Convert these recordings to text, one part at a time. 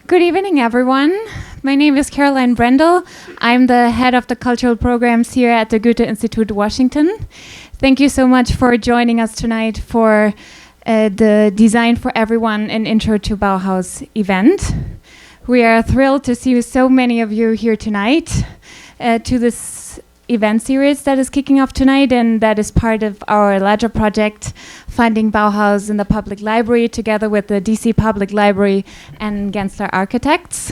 Good evening, everyone. My name is Caroline Brendel. I'm the head of the cultural programs here at the Goethe-Institut, Washington. Thank you so much for joining us tonight for the Design for Everyone, an Intro to Bauhaus event. We are thrilled to see so many of you here tonight to this event series that is kicking off tonight, and that is part of our larger project, Finding Bauhaus in the Public Library, together with the DC Public Library and Gensler Architects.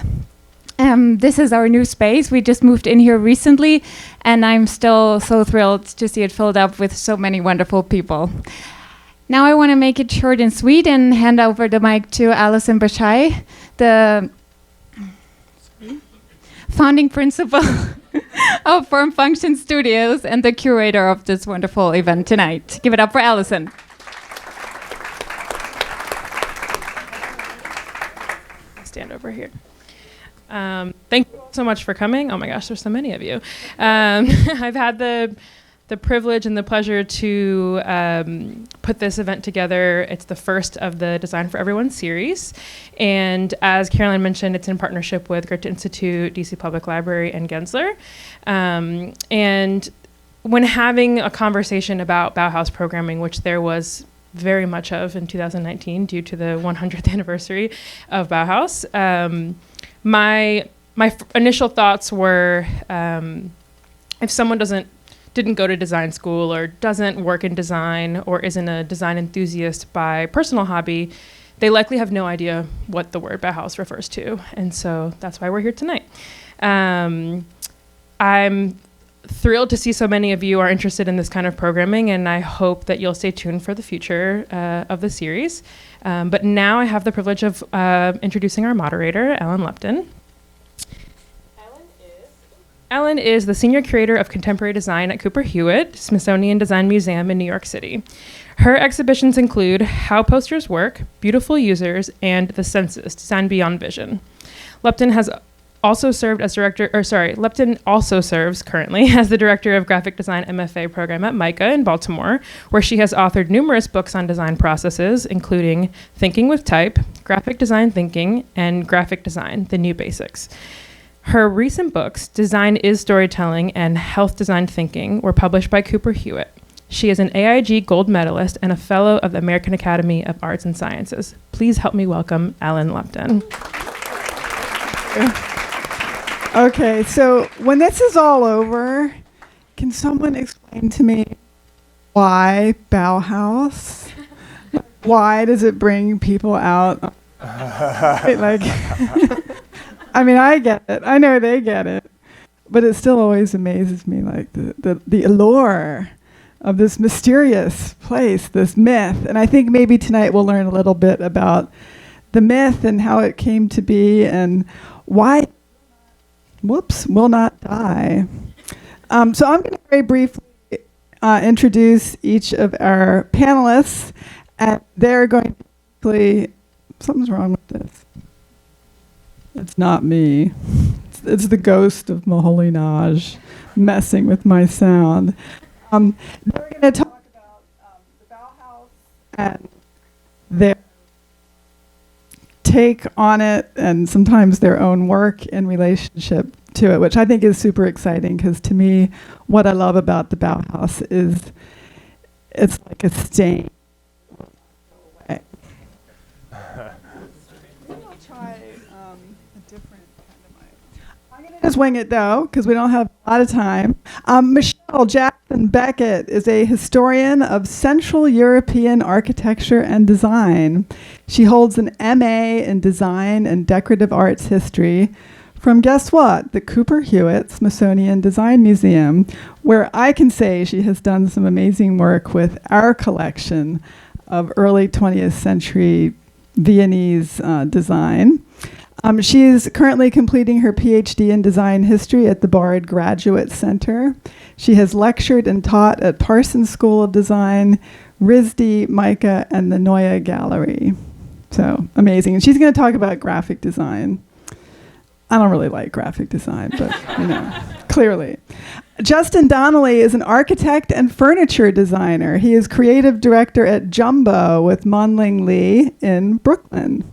This is our new space. We just moved in here recently, and I'm still so thrilled to see it filled up with so many wonderful people. Now I want to make it short and sweet and hand over the mic to Alison Bashai, the founding principal of Form Function Studios and the curator of this wonderful event tonight. Give it up for Alison. Stand over here. Thank you so much for coming. Oh my gosh, there's so many of you. I've had the privilege and the pleasure to put this event together. It's the first of the Design for Everyone series. And as Caroline mentioned, it's in partnership with Goethe-Institut, DC Public Library, and Gensler. And when having a conversation about Bauhaus programming, which there was very much of in 2019 due to the 100th anniversary of Bauhaus, my initial thoughts were, if someone didn't go to design school or doesn't work in design or isn't a design enthusiast by personal hobby, they likely have no idea what the word Bauhaus refers to. And so that's why we're here tonight. I'm thrilled to see so many of you are interested in this kind of programming, and I hope that you'll stay tuned for the future of the series. But now I have the privilege of introducing our moderator, Ellen Lupton. Ellen is the Senior Curator of Contemporary Design at Cooper Hewitt, Smithsonian Design Museum in New York City. Her exhibitions include How Posters Work, Beautiful Users, and The Census, Design Beyond Vision. Lupton also serves currently as the Director of Graphic Design MFA program at MICA in Baltimore, where she has authored numerous books on design processes, including Thinking with Type, Graphic Design Thinking, and Graphic Design, The New Basics. Her recent books, Design is Storytelling and Health Design Thinking, were published by Cooper Hewitt. She is an AIG Gold Medalist and a Fellow of the American Academy of Arts and Sciences. Please help me welcome Ellen Lupton. Okay, so when this is all over, can someone explain to me why Bauhaus? Why does it bring people out? I mean, I get it. I know they get it. But it still always amazes me, like the allure of this mysterious place, this myth. And I think maybe tonight we'll learn a little bit about the myth and how it came to be and why will not die. So I'm going to very briefly introduce each of our panelists, and they're going to something's wrong with this. It's not me. It's the ghost of Moholy-Nagy messing with my sound. They're going to talk about the Bauhaus and their take on it, and sometimes their own work in relationship to it, which I think is super exciting, because to me, what I love about the Bauhaus is it's like a stain. Just wing it though, because we don't have a lot of time. Michelle Jackson-Beckett is a historian of Central European architecture and design. She holds an MA in design and decorative arts history from, guess what, the Cooper Hewitt Smithsonian Design Museum, where I can say she has done some amazing work with our collection of early 20th century Viennese design. She is currently completing her PhD in design history at the Bard Graduate Center. She has lectured and taught at Parsons School of Design, RISD, MICA, and the Neue Gallery. So amazing. And she's going to talk about graphic design. I don't really like graphic design, but clearly. Justin Donelley is an architect and furniture designer. He is creative director at Jumbo with Monling Lee in Brooklyn.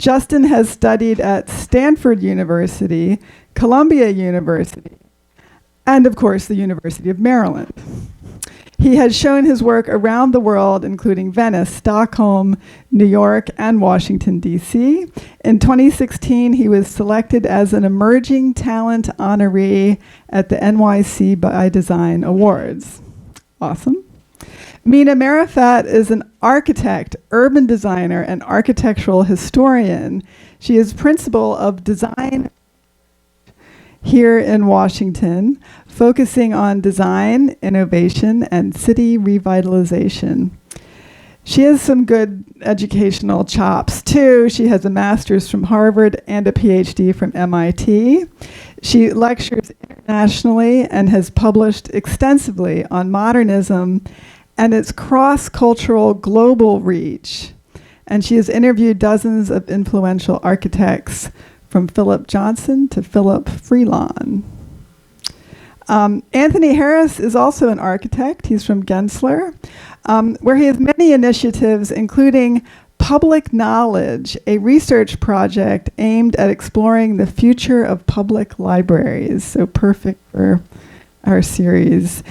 Justin has studied at Stanford University, Columbia University, and of course the University of Maryland. He has shown his work around the world, including Venice, Stockholm, New York, and Washington, D.C. In 2016, he was selected as an Emerging Talent honoree at the NYC by Design Awards. Awesome. Mina Marefat is an architect, urban designer, and architectural historian. She is principal of design here in Washington, focusing on design, innovation, and city revitalization. She has some good educational chops, too. She has a master's from Harvard and a PhD from MIT. She lectures internationally and has published extensively on modernism and its cross-cultural global reach. And she has interviewed dozens of influential architects, from Philip Johnson to Philip Freelon. Anthony Harris is also an architect. He's from Gensler, where he has many initiatives, including Public Knowledge, a research project aimed at exploring the future of public libraries. So perfect for our series.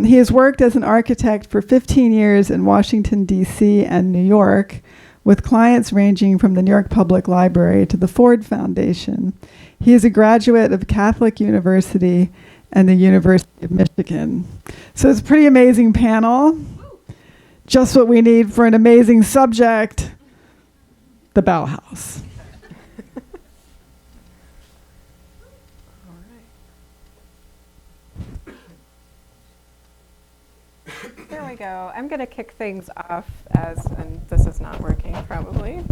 He has worked as an architect for 15 years in Washington, D.C. and New York, with clients ranging from the New York Public Library to the Ford Foundation. He is a graduate of Catholic University and the University of Michigan. So it's a pretty amazing panel. Just what we need for an amazing subject, the Bauhaus. There we go. I'm going to kick things off and this is not working probably.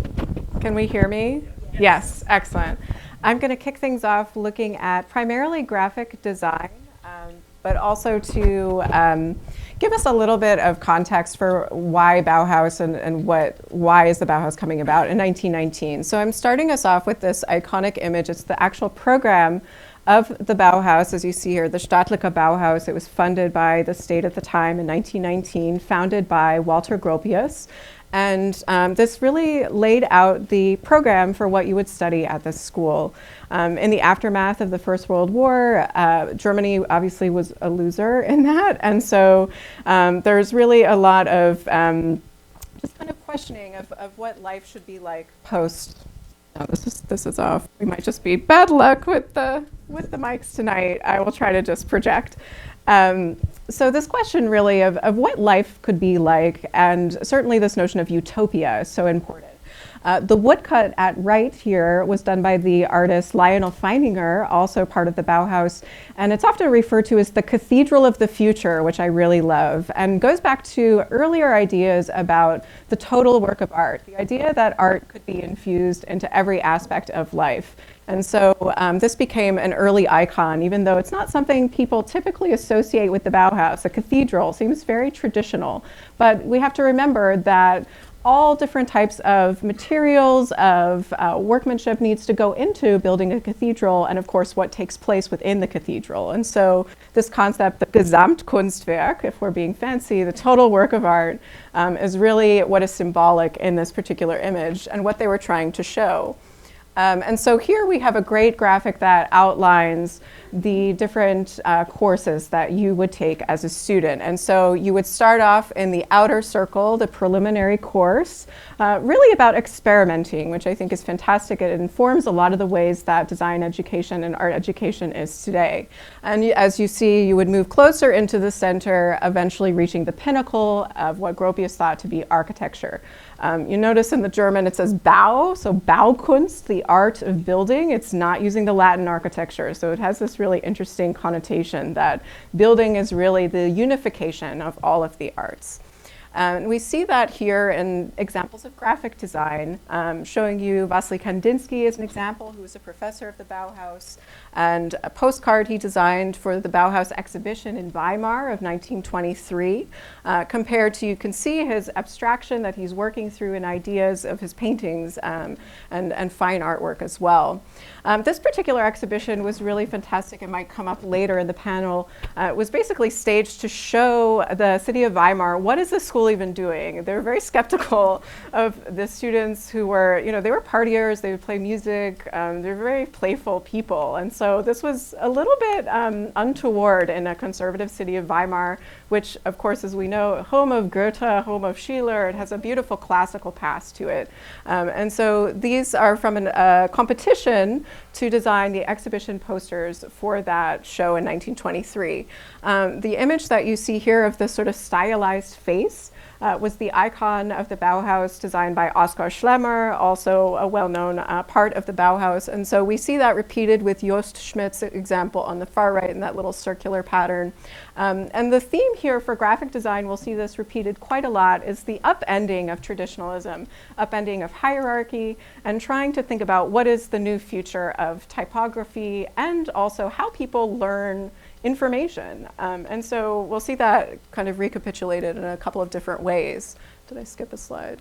Can we hear me? Yes, excellent. I'm going to kick things off looking at primarily graphic design, but also to give us a little bit of context for why Bauhaus and why is the Bauhaus coming about in 1919. So I'm starting us off with this iconic image. It's the actual program of the Bauhaus, as you see here, the Staatliche Bauhaus. It was funded by the state at the time in 1919, founded by Walter Gropius. And this really laid out the program for what you would study at this school. In the aftermath of the First World War, Germany obviously was a loser in that. And so there's really a lot of just kind of questioning of what life should be like post. No, this is off. We might just be bad luck with the mics tonight. I will try to just project. So this question really of what life could be like, and certainly this notion of utopia is so important. The woodcut at right here was done by the artist Lionel Feininger, also part of the Bauhaus, and it's often referred to as the cathedral of the future, which I really love, and goes back to earlier ideas about the total work of art, the idea that art could be infused into every aspect of life. And so this became an early icon, even though it's not something people typically associate with the Bauhaus. A cathedral seems very traditional, but we have to remember that all different types of materials, of workmanship needs to go into building a cathedral, and of course what takes place within the cathedral. And so this concept, the Gesamtkunstwerk, if we're being fancy, the total work of art, is really what is symbolic in this particular image and what they were trying to show. And so here we have a great graphic that outlines the different courses that you would take as a student. And so you would start off in the outer circle, the preliminary course, really about experimenting, which I think is fantastic. It informs a lot of the ways that design education and art education is today. And as you see, you would move closer into the center, eventually reaching the pinnacle of what Gropius thought to be architecture. You notice in the German it says Bau, so Baukunst, the art of building. It's not using the Latin architecture, so it has this really interesting connotation that building is really the unification of all of the arts. We see that here in examples of graphic design, showing you Wassily Kandinsky as an example, who was a professor of the Bauhaus, and a postcard he designed for the Bauhaus exhibition in Weimar of 1923, compared to, you can see his abstraction that he's working through in ideas of his paintings and fine artwork as well. This particular exhibition was really fantastic. It might come up later in the panel. It was basically staged to show the city of Weimar, what is the School school even doing? They were very skeptical of the students who were, they were partiers, they would play music, they were very playful people. And so this was a little bit untoward in a conservative city of Weimar, which of course, as we know, home of Goethe, home of Schiller, it has a beautiful classical past to it. And so these are from a competition to design the exhibition posters for that show in 1923. The image that you see here of this sort of stylized face was the icon of the Bauhaus designed by Oskar Schlemmer, also a well-known part of the Bauhaus. And so we see that repeated with Jost Schmidt's example on the far right in that little circular pattern. And the theme here for graphic design, we'll see this repeated quite a lot, is the upending of traditionalism, upending of hierarchy, and trying to think about what is the new future of typography and also how people learn information. And so we'll see that kind of recapitulated in a couple of different ways. Did I skip a slide?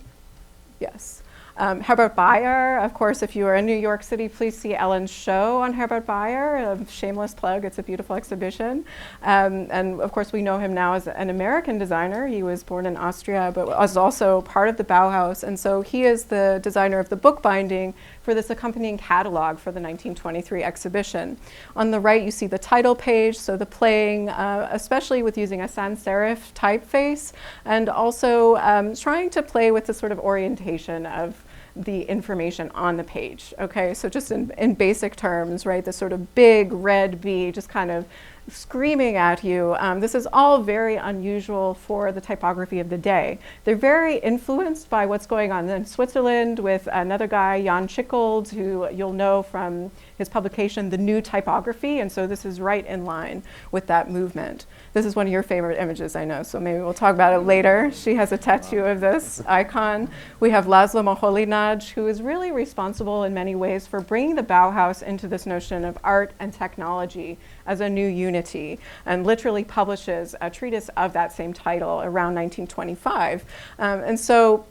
Yes. Herbert Bayer, of course, if you are in New York City, please see Ellen's show on Herbert Bayer, a shameless plug, it's a beautiful exhibition. And of course, we know him now as an American designer. He was born in Austria, but was also part of the Bauhaus. And so he is the designer of the bookbinding for this accompanying catalog for the 1923 exhibition. On the right, you see the title page, so the playing, especially with using a sans serif typeface, and also trying to play with the sort of orientation of the information on the page. Okay, so just in basic terms, right, this sort of big red B just kind of screaming at you. This is all very unusual for the typography of the day. They're very influenced by what's going on in Switzerland with another guy, Jan Schickold, who you'll know from his publication, The New Typography, and so this is right in line with that movement. This is one of your favorite images, I know, so maybe we'll talk about it later. She has a tattoo of this icon. We have Laszlo Moholy-Nagy, who is really responsible in many ways for bringing the Bauhaus into this notion of art and technology as a new unity, and literally publishes a treatise of that same title around 1925. And so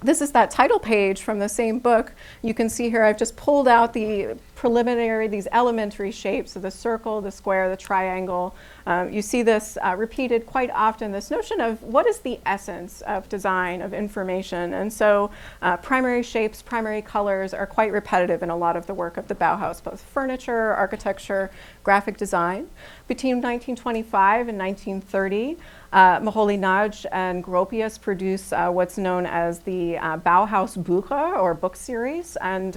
this is that title page from the same book. You can see here I've just pulled out the preliminary, these elementary shapes of the circle, the square, the triangle. You see this repeated quite often, this notion of what is the essence of design, of information. And so primary shapes, primary colors are quite repetitive in a lot of the work of the Bauhaus, both furniture, architecture, graphic design. Between 1925 and 1930, Moholy-Nagy and Gropius produce what's known as the Bauhaus Bücher, or book series, and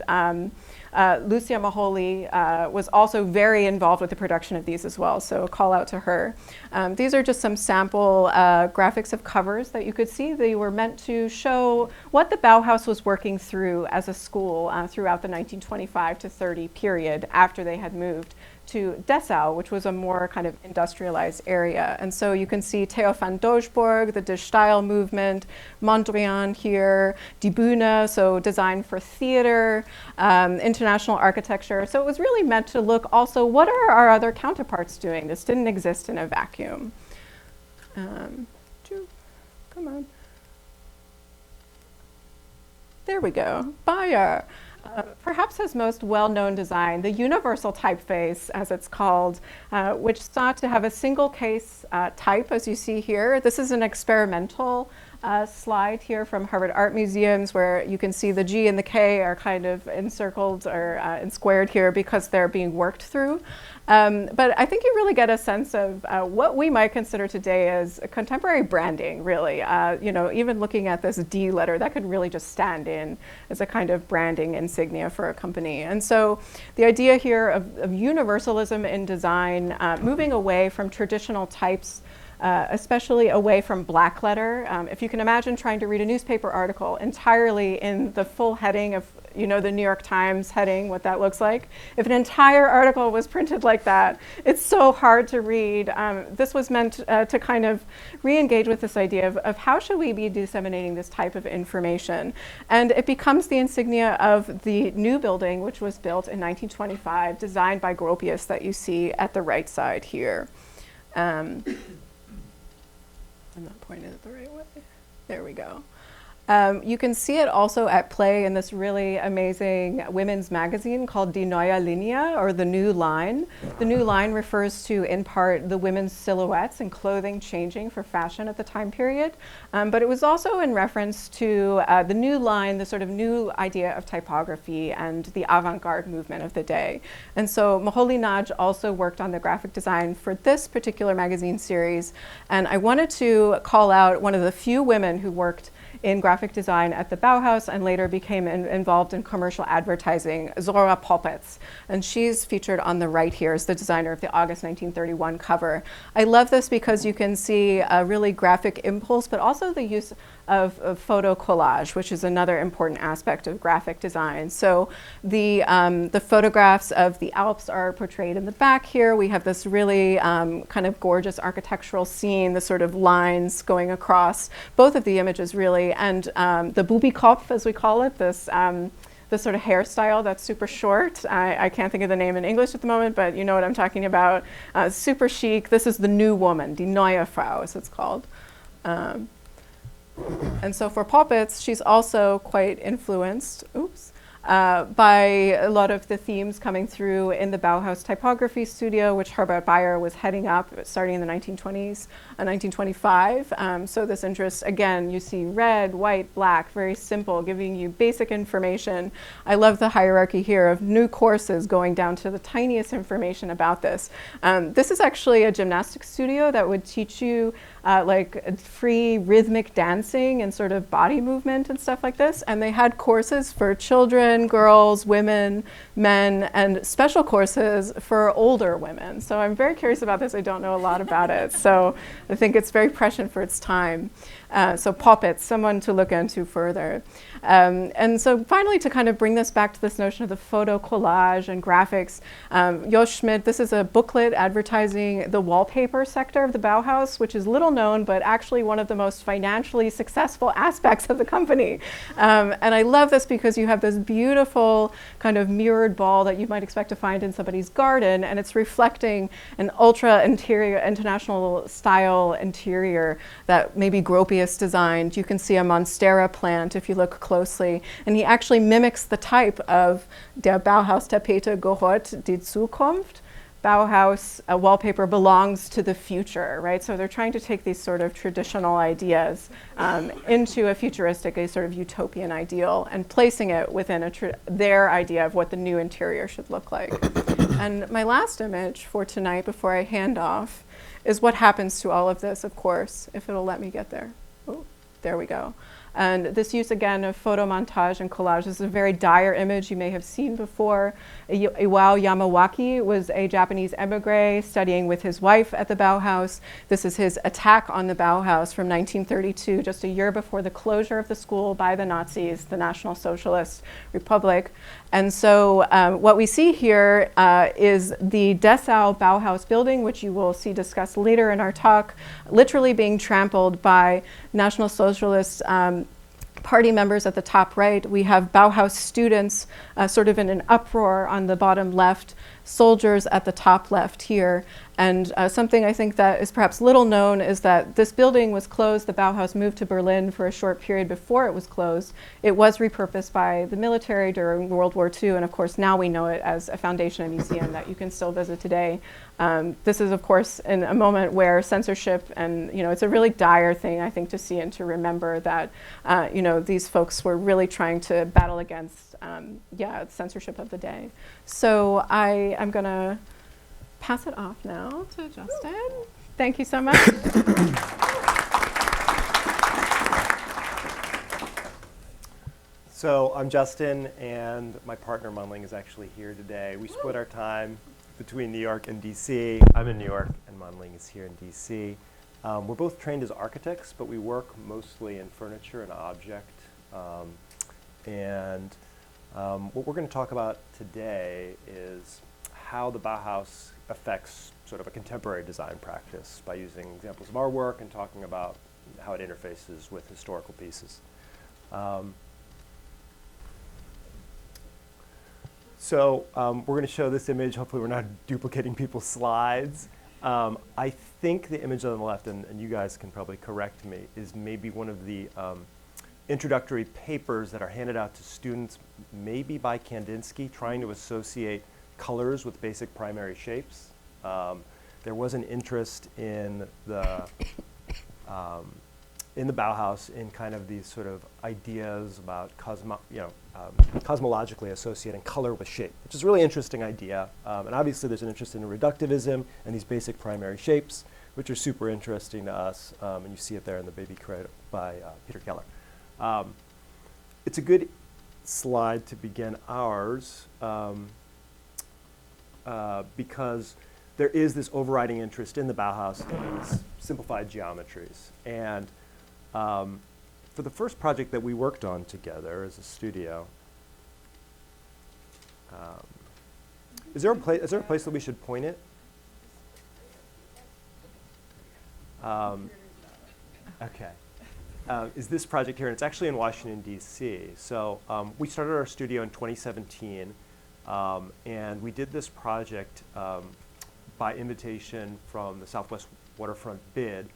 Lucia Moholy was also very involved with the production of these as well, so a call out to her. These are just some sample graphics of covers that you could see. They were meant to show what the Bauhaus was working through as a school throughout the 1925 to 30 period after they had moved to Dessau, which was a more kind of industrialized area. And so you can see Theo van Doesburg, the De Stijl movement, Mondrian here, Die Bühne, so design for theater, international architecture. So it was really meant to look also, what are our other counterparts doing? This didn't exist in a vacuum. Come on. There we go, Bayer. Perhaps his most well-known design, the universal typeface, as it's called, which sought to have a single case type, as you see here. This is an experimental slide here from Harvard Art Museums, where you can see the G and the K are kind of encircled or squared here because they're being worked through. But I think you really get a sense of what we might consider today as a contemporary branding, really. Even looking at this D letter, that could really just stand in as a kind of branding insignia for a company. And so the idea here of universalism in design, moving away from traditional types, especially away from black letter. If you can imagine trying to read a newspaper article entirely in the full heading of, the New York Times heading, what that looks like. If an entire article was printed like that, it's so hard to read. This was meant to kind of re-engage with this idea of how should we be disseminating this type of information. And it becomes the insignia of the new building, which was built in 1925, designed by Gropius, that you see at the right side here. I'm not pointing it the right way. There we go. You can see it also at play in this really amazing women's magazine called Die Neue Linie, or The New Line. The New Line refers to, in part, the women's silhouettes and clothing changing for fashion at the time period. But it was also in reference to the new line, the sort of new idea of typography and the avant-garde movement of the day. And so Moholy Nagy also worked on the graphic design for this particular magazine series. And I wanted to call out one of the few women who worked in graphic design at the Bauhaus and later became involved in commercial advertising, Zora Poppets. And she's featured on the right here as the designer of the August 1931 cover. I love this because you can see a really graphic impulse, but also the use of photo collage, which is another important aspect of graphic design. So the photographs of the Alps are portrayed in the back here. We have this really kind of gorgeous architectural scene, the sort of lines going across both of the images really, and the Bubikopf, as we call it, this sort of hairstyle that's super short. I can't think of the name in English at the moment, but you know what I'm talking about. Super chic. This is the new woman, die neue Frau, as it's called. And so for Poppets, she's also quite influenced, by a lot of the themes coming through in the Bauhaus typography studio, which Herbert Bayer was heading up starting in the 1920s, 1925. So this interest, again, you see red, white, black, very simple, giving you basic information. I love the hierarchy here of new courses going down to the tiniest information about this. This is actually a gymnastics studio that would teach you like free rhythmic dancing and sort of body movement and stuff like this. And they had courses for children, girls, women, men, and special courses for older women. So I'm very curious about this. I don't know a lot about it. So I think it's very prescient for its time. So Poppets, someone to look into further. And so finally, to kind of bring this back to this notion of the photo collage and graphics, Jost Schmidt, this is a booklet advertising the wallpaper sector of the Bauhaus, which is little known, but actually one of the most financially successful aspects of the company. And I love this because you have this beautiful kind of mirrored ball that you might expect to find in somebody's garden, and it's reflecting an ultra interior, international style interior that maybe Gropius designed. You can see a Monstera plant if you look closely, and he actually mimics the type of der Bauhaus-Tapete gehört die Zukunft. Bauhaus wallpaper belongs to the future, right? So they're trying to take these sort of traditional ideas into a futuristic, a sort of utopian ideal, and placing it within their idea of what the new interior should look like. And my last image for tonight, before I hand off, is what happens to all of this, of course, if it'll let me get there. Oh, there we go. And this use, again, of photo montage and collage is a very dire image you may have seen before. Iwao Yamawaki was a Japanese emigre studying with his wife at the Bauhaus. This is his attack on the Bauhaus from 1932, just a year before the closure of the school by the Nazis, the National Socialist Republic. And so what we see here is the Dessau Bauhaus building, which you will see discussed later in our talk, literally being trampled by National Socialist party members at the top right. We have Bauhaus students sort of in an uproar on the bottom left, soldiers at the top left here. And something I think that is perhaps little known is that this building was closed. The Bauhaus moved to Berlin for a short period before it was closed. It was repurposed by the military during World War II, and of course now we know it as a foundation and museum that you can still visit today. This is of course in a moment where censorship, and it's a really dire thing I think to see and to remember that these folks were really trying to battle against censorship of the day. So I am going to pass it off now to Justin. Thank you so much. So I'm Justin, and my partner Munling is actually here today. We split our time between New York and DC. I'm in New York, and Munling is here in DC. We're both trained as architects, but we work mostly in furniture and object. What we're going to talk about today is how the Bauhaus affects sort of a contemporary design practice by using examples of our work and talking about how it interfaces with historical pieces. We're going to show this image. Hopefully we're not duplicating people's slides. I think the image on the left, and you guys can probably correct me, is maybe one of the introductory papers that are handed out to students, maybe by Kandinsky, trying to associate colors with basic primary shapes. There was an interest in the Bauhaus in kind of these sort of ideas about cosmologically associating color with shape, which is a really interesting idea. And obviously there's an interest in reductivism and these basic primary shapes, which are super interesting to us. And you see it there in the Baby Curator by Peter Keller. It's a good slide to begin ours because there is this overriding interest in the Bauhaus in these simplified geometries. And for the first project that we worked on together as a studio, is there a place that we should point it? Okay. Is this project here, and it's actually in Washington, D.C. So we started our studio in 2017, and we did this project by invitation from the Southwest Waterfront Bid.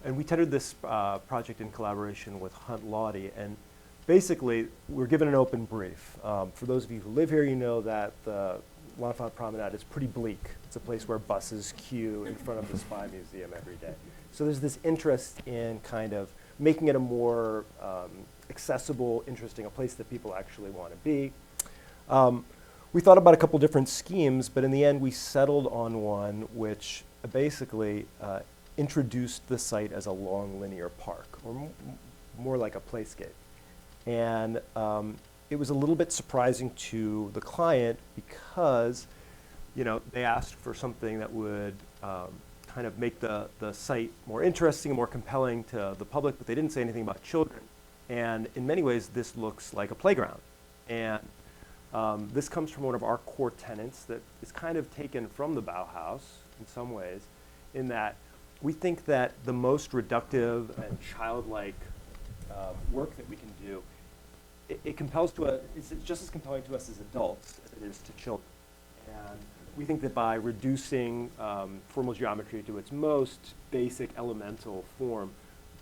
And we tendered this project in collaboration with Hunt Laude, and basically we're given an open brief. For those of you who live here, you know that the L'Enfant Promenade is pretty bleak. It's a place where buses queue in front of the Spy Museum every day. So there's this interest in kind of making it a more accessible, interesting, a place that people actually want to be. We thought about a couple different schemes, but in the end we settled on one which basically introduced the site as a long linear park, or more like a playscape. And it was a little bit surprising to the client because, you know, they asked for something that would kind of make the site more interesting and more compelling to the public, but they didn't say anything about children. And in many ways, this looks like a playground. And this comes from one of our core tenets that is kind of taken from the Bauhaus in some ways, in that we think that the most reductive and childlike work that we can do, it compels to us, it's just as compelling to us as adults as it is to children. And we think that by reducing formal geometry to its most basic elemental form,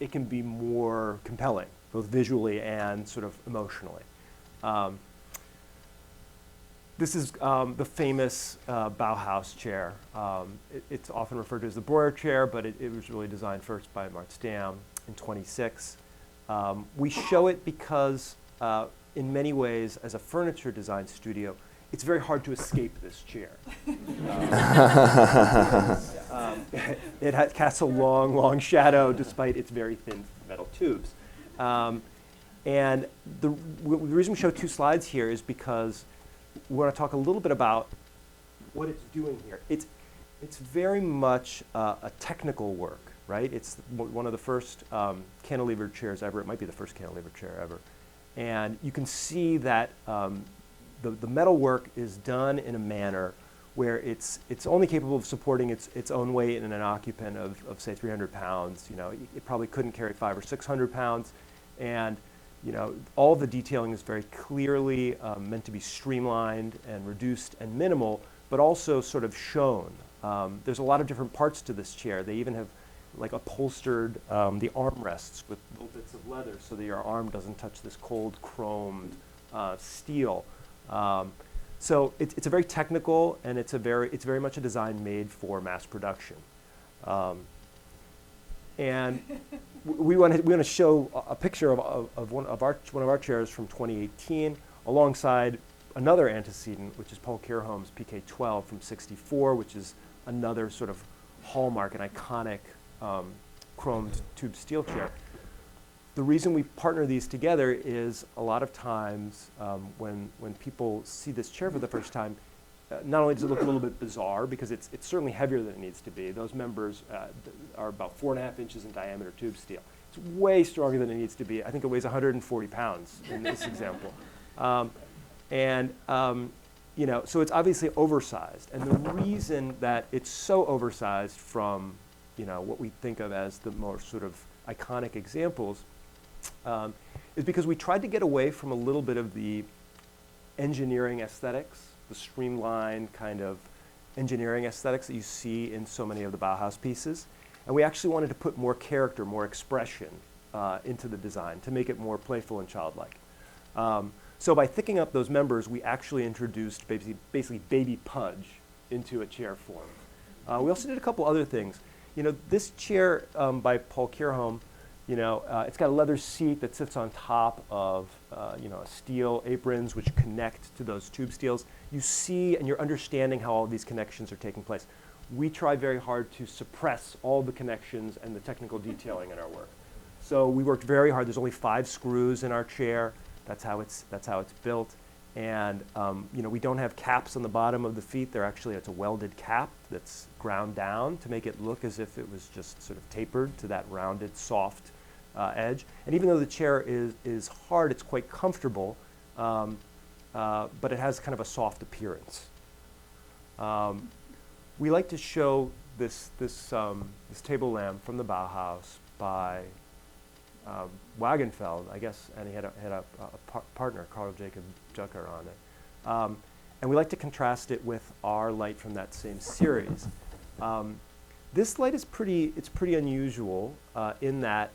it can be more compelling, both visually and sort of emotionally. This is the famous Bauhaus chair. It's often referred to as the Breuer chair, but it was really designed first by Martstam in '26. We show it because in many ways, as a furniture design studio, it's very hard to escape this chair. It casts a long, long shadow despite its very thin metal tubes. And the reason we show two slides here is because we want to talk a little bit about what it's doing here. It's very much a technical work, right? It's one of the first cantilever chairs ever. It might be the first cantilever chair ever. And you can see that the metal work is done in a manner where it's only capable of supporting its own weight and an occupant of say 300 pounds. You know, it probably couldn't carry 500 or 600 pounds. And you know, all the detailing is very clearly meant to be streamlined and reduced and minimal, but also sort of shown. There's a lot of different parts to this chair. They even have like upholstered the armrests with little bits of leather so that your arm doesn't touch this cold chromed steel. So it's a very technical, and it's very much a design made for mass production. And we want to show a picture of one of our chairs from 2018 alongside another antecedent, which is Paul Kierholm's PK12 from '64, which is another sort of hallmark, an iconic chromed tube steel chair. The reason we partner these together is a lot of times when people see this chair for the first time, not only does it look a little bit bizarre because it's certainly heavier than it needs to be. Those members are about 4.5 inches in diameter tube steel. It's way stronger than it needs to be. I think it weighs 140 pounds in this example. You know, so it's obviously oversized. And the reason that it's so oversized from, you know, what we think of as the more sort of iconic examples is because we tried to get away from a little bit of the engineering aesthetics, the streamlined kind of engineering aesthetics that you see in so many of the Bauhaus pieces. And we actually wanted to put more character, more expression into the design to make it more playful and childlike. So by thickening up those members, we actually introduced basically baby pudge into a chair form. We also did a couple other things. This chair by Paul Kierholm, it's got a leather seat that sits on top of steel aprons which connect to those tube steels. You see and you're understanding how all these connections are taking place. We try very hard to suppress all the connections and the technical detailing in our work. So we worked very hard. There's only 5 screws in our chair. That's how it's built. And we don't have caps on the bottom of the feet. It's a welded cap that's ground down to make it look as if it was just sort of tapered to that rounded, soft edge. And even though the chair is hard, it's quite comfortable, but it has kind of a soft appearance. We like to show this table lamp from the Bauhaus by Wagenfeld, I guess, and he had a partner, Carl Jacob Jucker, on it. And we like to contrast it with our light from that same series. This light is pretty unusual in that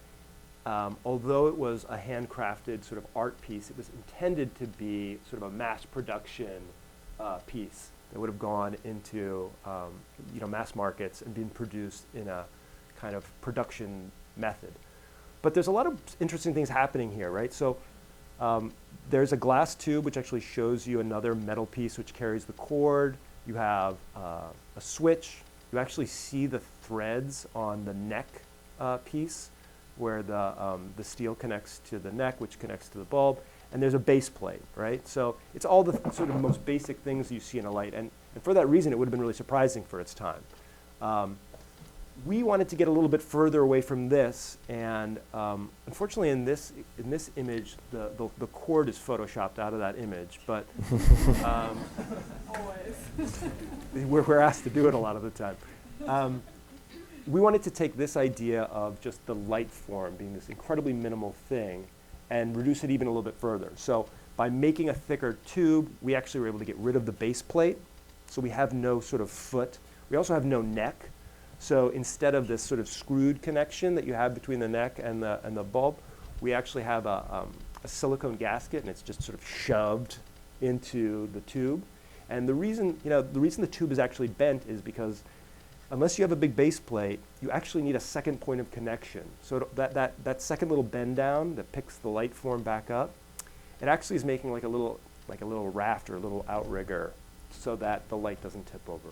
although it was a handcrafted sort of art piece, it was intended to be sort of a mass production piece that would have gone into mass markets and been produced in a kind of production method. But there's a lot of interesting things happening here, right? So there's a glass tube which actually shows you another metal piece which carries the cord. You have a switch. You actually see the threads on the neck piece where the steel connects to the neck, which connects to the bulb. And there's a base plate, right? So it's all the sort of most basic things you see in a light. And for that reason, it would have been really surprising for its time. We wanted to get a little bit further away from this, and unfortunately, in this image, the cord is photoshopped out of that image. But we're asked to do it a lot of the time. We wanted to take this idea of just the light form being this incredibly minimal thing, and reduce it even a little bit further. So by making a thicker tube, we actually were able to get rid of the base plate. So we have no sort of foot. We also have no neck. So instead of this sort of screwed connection that you have between the neck and the bulb, we actually have a silicone gasket, and it's just sort of shoved into the tube. And the reason the tube is actually bent is because unless you have a big base plate, you actually need a second point of connection. So that second little bend down that picks the light form back up, it actually is making like a little raft or a little outrigger so that the light doesn't tip over.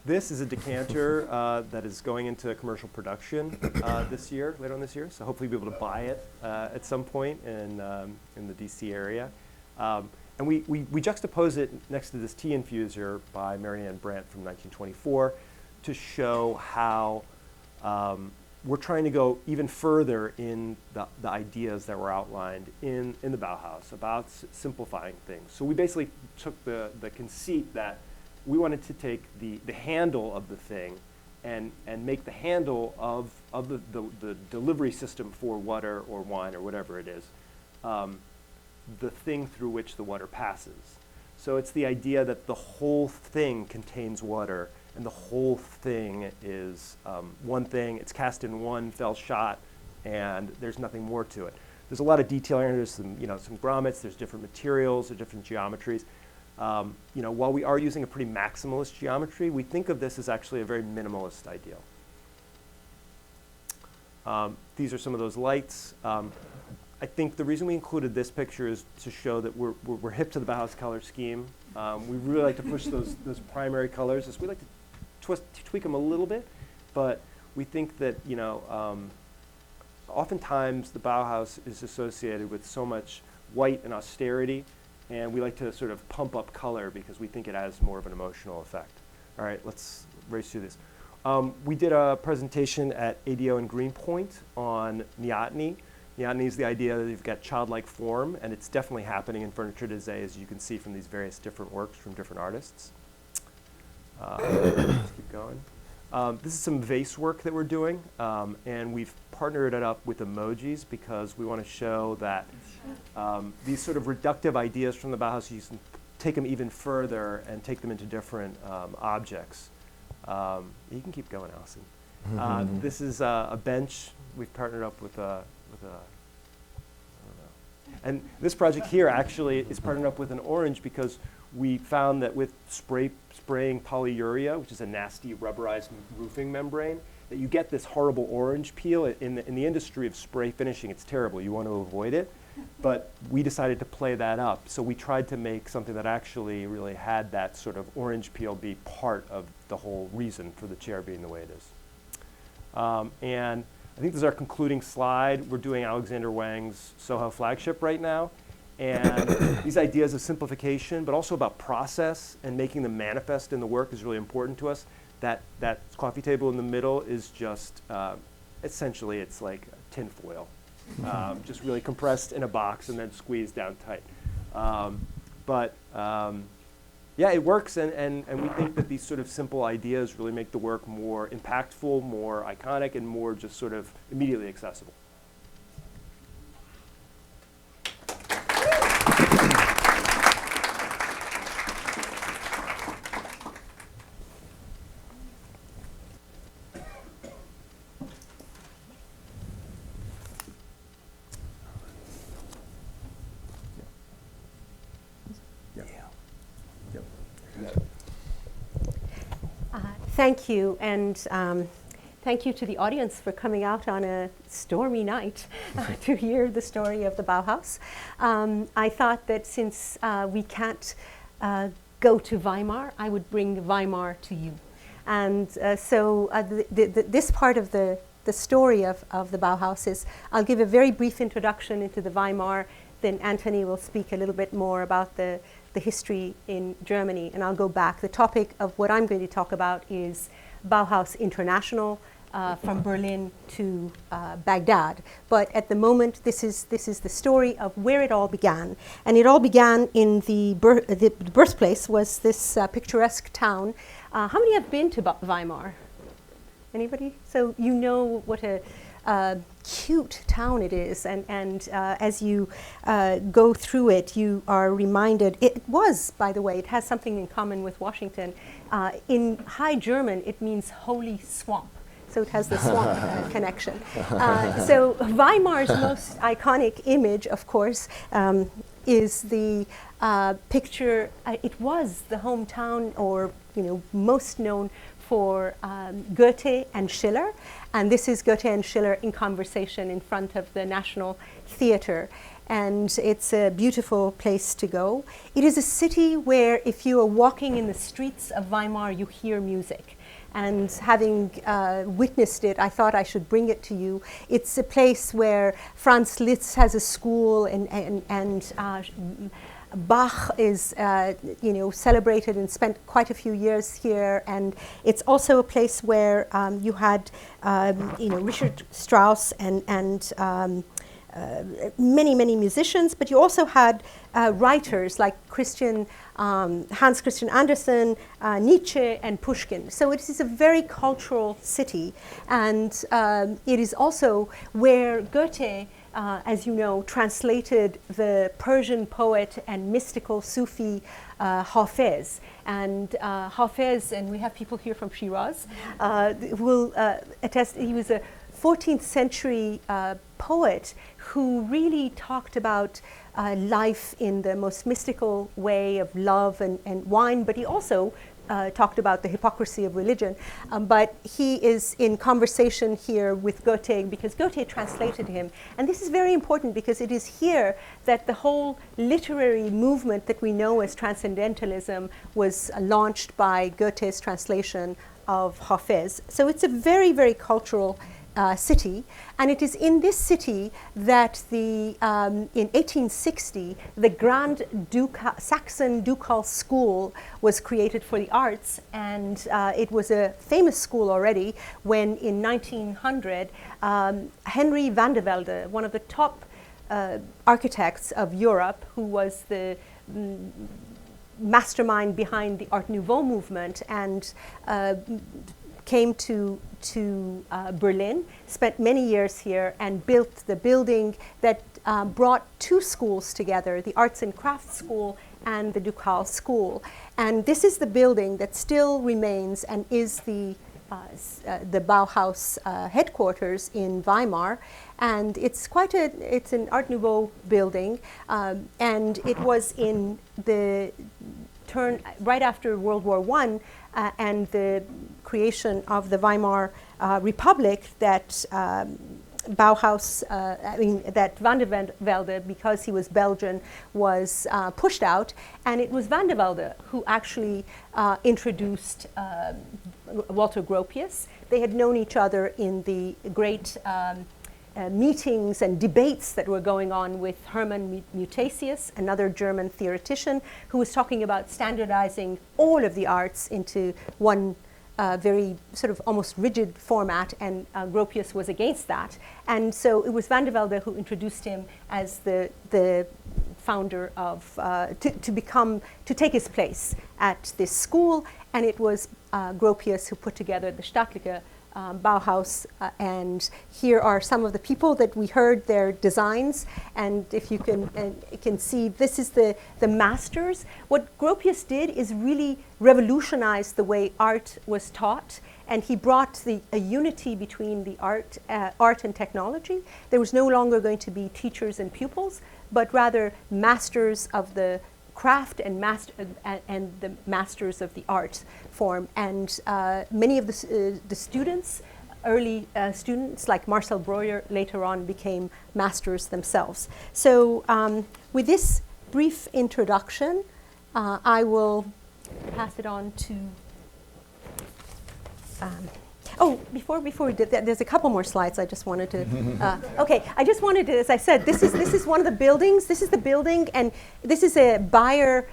This is a decanter that is going into commercial production later on this year. So hopefully we'll be able to buy it at some point in the DC area. And we juxtapose it next to this tea infuser by Marianne Brandt from 1924 to show how we're trying to go even further in the ideas that were outlined in the Bauhaus about simplifying things. So we basically took the conceit that we wanted to take the handle of the thing and make the handle of the delivery system for water or wine or whatever it is, the thing through which the water passes. So it's the idea that the whole thing contains water, and the whole thing is one thing. It's cast in one fell shot, and there's nothing more to it. There's a lot of detailing. There's some grommets. There's different materials. There's different geometries. While we are using a pretty maximalist geometry, we think of this as actually a very minimalist ideal. These are some of those lights. I think the reason we included this picture is to show that we're hip to the Bauhaus color scheme. We really like to push those primary colors. We like to tweak them a little bit, but we think that oftentimes the Bauhaus is associated with so much white and austerity, and we like to sort of pump up color because we think it has more of an emotional effect. All right, let's race through this. We did a presentation at ADO in Greenpoint on neoteny. Neoteny is the idea that you've got childlike form, and it's definitely happening in furniture today, as you can see from these various different works from different artists. Let's keep going. This is some vase work that we're doing, and we've partnered it up with emojis because we want to show that these sort of reductive ideas from the Bauhaus, you can take them even further and take them into different objects. You can keep going, Allison. This is a bench. We've partnered up with a and this project here actually is partnered up with an orange because we found that with spraying polyurea, which is a nasty rubberized roofing membrane, that you get this horrible orange peel. In the industry of spray finishing, it's terrible. You want to avoid it. But we decided to play that up. So we tried to make something that actually really had that sort of orange peel be part of the whole reason for the chair being the way it is. And I think this is our concluding slide. We're doing Alexander Wang's Soho flagship right now. And these ideas of simplification, but also about process and making them manifest in the work is really important to us. That coffee table in the middle is just, essentially it's like tin foil. Just really compressed in a box and then squeezed down tight. Yeah, it works, and we think that these sort of simple ideas really make the work more impactful, more iconic, and more just sort of immediately accessible. Thank you, and thank you to the audience for coming out on a stormy night to hear the story of the Bauhaus. I thought that since we can't go to Weimar, I would bring Weimar to you. And this part of the story of the Bauhaus is, I'll give a very brief introduction into the Weimar, then Anthony will speak a little bit more about the history in Germany, and I'll go back. The topic of what I'm going to talk about is Bauhaus International, from Berlin to Baghdad. But at the moment, this is the story of where it all began. And it all began in the birthplace was this picturesque town. How many have been to Weimar? Anybody? So you know what a cute town it is, and as you go through it, you are reminded. It was, by the way, it has something in common with Washington. In High German, it means holy swamp. So it has the swamp connection. So Weimar's most iconic image, of course, is the picture. It was the hometown, or most known for Goethe and Schiller. And this is Goethe and Schiller in conversation in front of the National Theater. And it's a beautiful place to go. It is a city where if you are walking in the streets of Weimar, you hear music. And having witnessed it, I thought I should bring it to you. It's a place where Franz Liszt has a school, and Bach is, celebrated and spent quite a few years here, and it's also a place where you had, Richard Strauss and many musicians, but you also had writers like Hans Christian Andersen, Nietzsche, and Pushkin. So it is a very cultural city, and it is also where Goethe, as you know, translated the Persian poet and mystical Sufi Hafez. And Hafez, and we have people here from Shiraz, will attest, he was a 14th century poet who really talked about life in the most mystical way of love and wine, but he also talked about the hypocrisy of religion. But he is in conversation here with Goethe because Goethe translated him. And this is very important because it is here that the whole literary movement that we know as transcendentalism was launched by Goethe's translation of Hafez. So it's a very, very cultural city, and it is in this city that in 1860 the Grand Saxon Ducal School was created for the arts, and it was a famous school already when in 1900 Henry van der Velde, one of the top architects of Europe, who was the mastermind behind the Art Nouveau movement, and came to Berlin, spent many years here, and built the building that brought two schools together, the Arts and Crafts School and the Ducal School. And this is the building that still remains and is the the Bauhaus headquarters in Weimar, and it's it's an Art Nouveau building, and it was in the turn right after World War I and the creation of the Weimar Republic that Bauhaus, that Van der Velde, because he was Belgian, was pushed out, and it was Van der Velde who actually introduced Walter Gropius. They had known each other in the great meetings and debates that were going on with Hermann Mutasius, another German theoretician, who was talking about standardizing all of the arts into one very sort of almost rigid format, and Gropius was against that. And so it was Van der Velde who introduced him as the founder of, to take his place at this school, and it was Gropius who put together the Staatliche Bauhaus, and here are some of the people that we heard their designs, and if you can see, this is the masters. What Gropius did is really revolutionize the way art was taught, and he brought a unity between the art and technology. There was no longer going to be teachers and pupils, but rather masters of the craft and the masters of the art form. And many of the students, early students like Marcel Breuer, later on became masters themselves. So with this brief introduction, I will pass it on to before we did that, there's a couple more slides I just wanted to, okay, I just wanted to, as I said, this is one of the buildings, this is the building, and this is a Bayer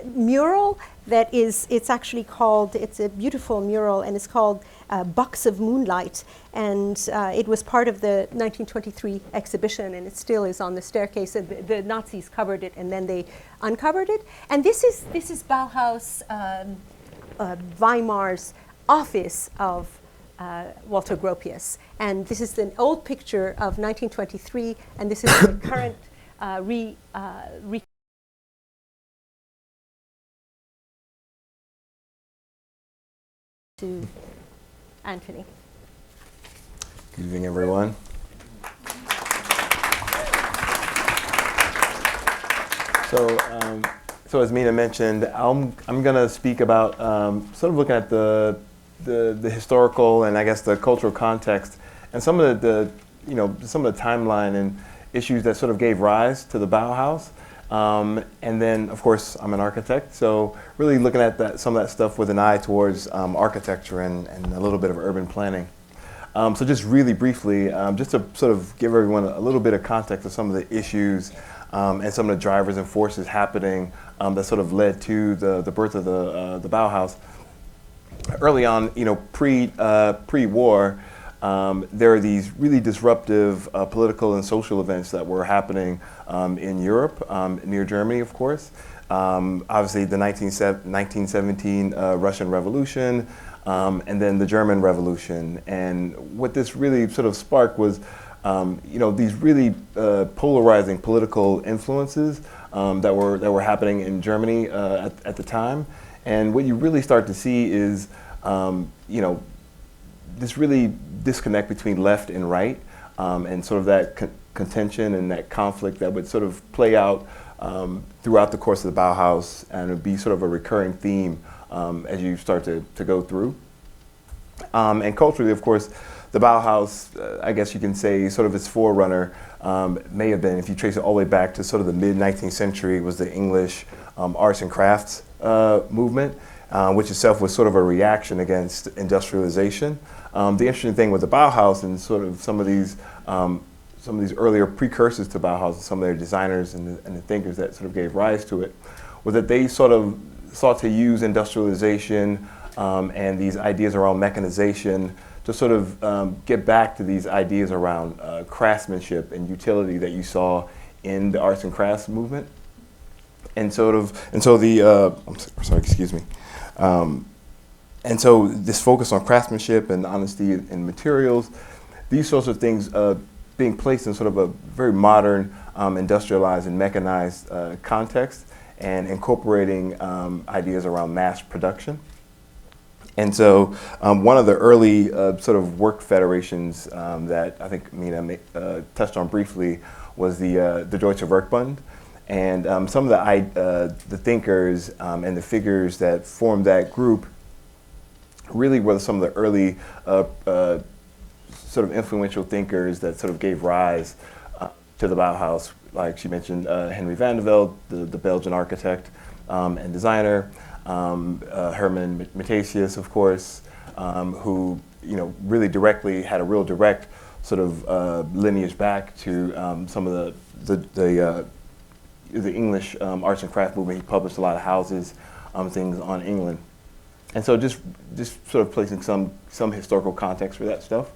mural that it's actually called, it's a beautiful mural, and it's called Box of Moonlight, and it was part of the 1923 exhibition, and it still is on the staircase. The Nazis covered it, and then they uncovered it, and this is Bauhaus Weimar's office of Walter Gropius. And this is an old picture of 1923, and this is the current to Anthony. Good evening, everyone. So as Mina mentioned, I'm going to speak about sort of looking at the historical and I guess the cultural context and some of the timeline and issues that sort of gave rise to the Bauhaus. And then, of course, I'm an architect, so really looking at some of that stuff with an eye towards architecture and a little bit of urban planning. So just really briefly, just to sort of give everyone a little bit of context of some of the issues and some of the drivers and forces happening that sort of led to the birth of the Bauhaus. Early on, pre-war, there are these really disruptive political and social events that were happening in Europe, near Germany, of course. Obviously, the 1917 Russian Revolution, and then the German Revolution. And what this really sort of sparked was, these really polarizing political influences that were happening in Germany at the time. And what you really start to see is, this really disconnect between left and right, and sort of that contention and that conflict that would sort of play out throughout the course of the Bauhaus, and it would be sort of a recurring theme as you start to go through. And culturally, of course, the Bauhaus, I guess you can say, sort of its forerunner may have been, if you trace it all the way back to sort of the mid-19th century, was the English arts and crafts movement, which itself was sort of a reaction against industrialization. The interesting thing with the Bauhaus and sort of some of these earlier precursors to Bauhaus, some of their designers and the thinkers that sort of gave rise to it, was that they sort of sought to use industrialization and these ideas around mechanization to sort of get back to these ideas around craftsmanship and utility that you saw in the arts and crafts movement. And so this focus on craftsmanship and honesty in materials, these sorts of things being placed in sort of a very modern, industrialized and mechanized context, and incorporating ideas around mass production. And so one of the early sort of work federations that I think Mina touched on briefly was the Deutsche Werkbund. And some of the thinkers and the figures that formed that group really were some of the early sort of influential thinkers that sort of gave rise to the Bauhaus. Like she mentioned, Henry van der Velde, the Belgian architect and designer, Herman Matthesius, of course, who really directly had a real direct sort of lineage back to some of the English arts and craft movement. He published a lot of houses, things on England. And so just sort of placing some historical context for that stuff.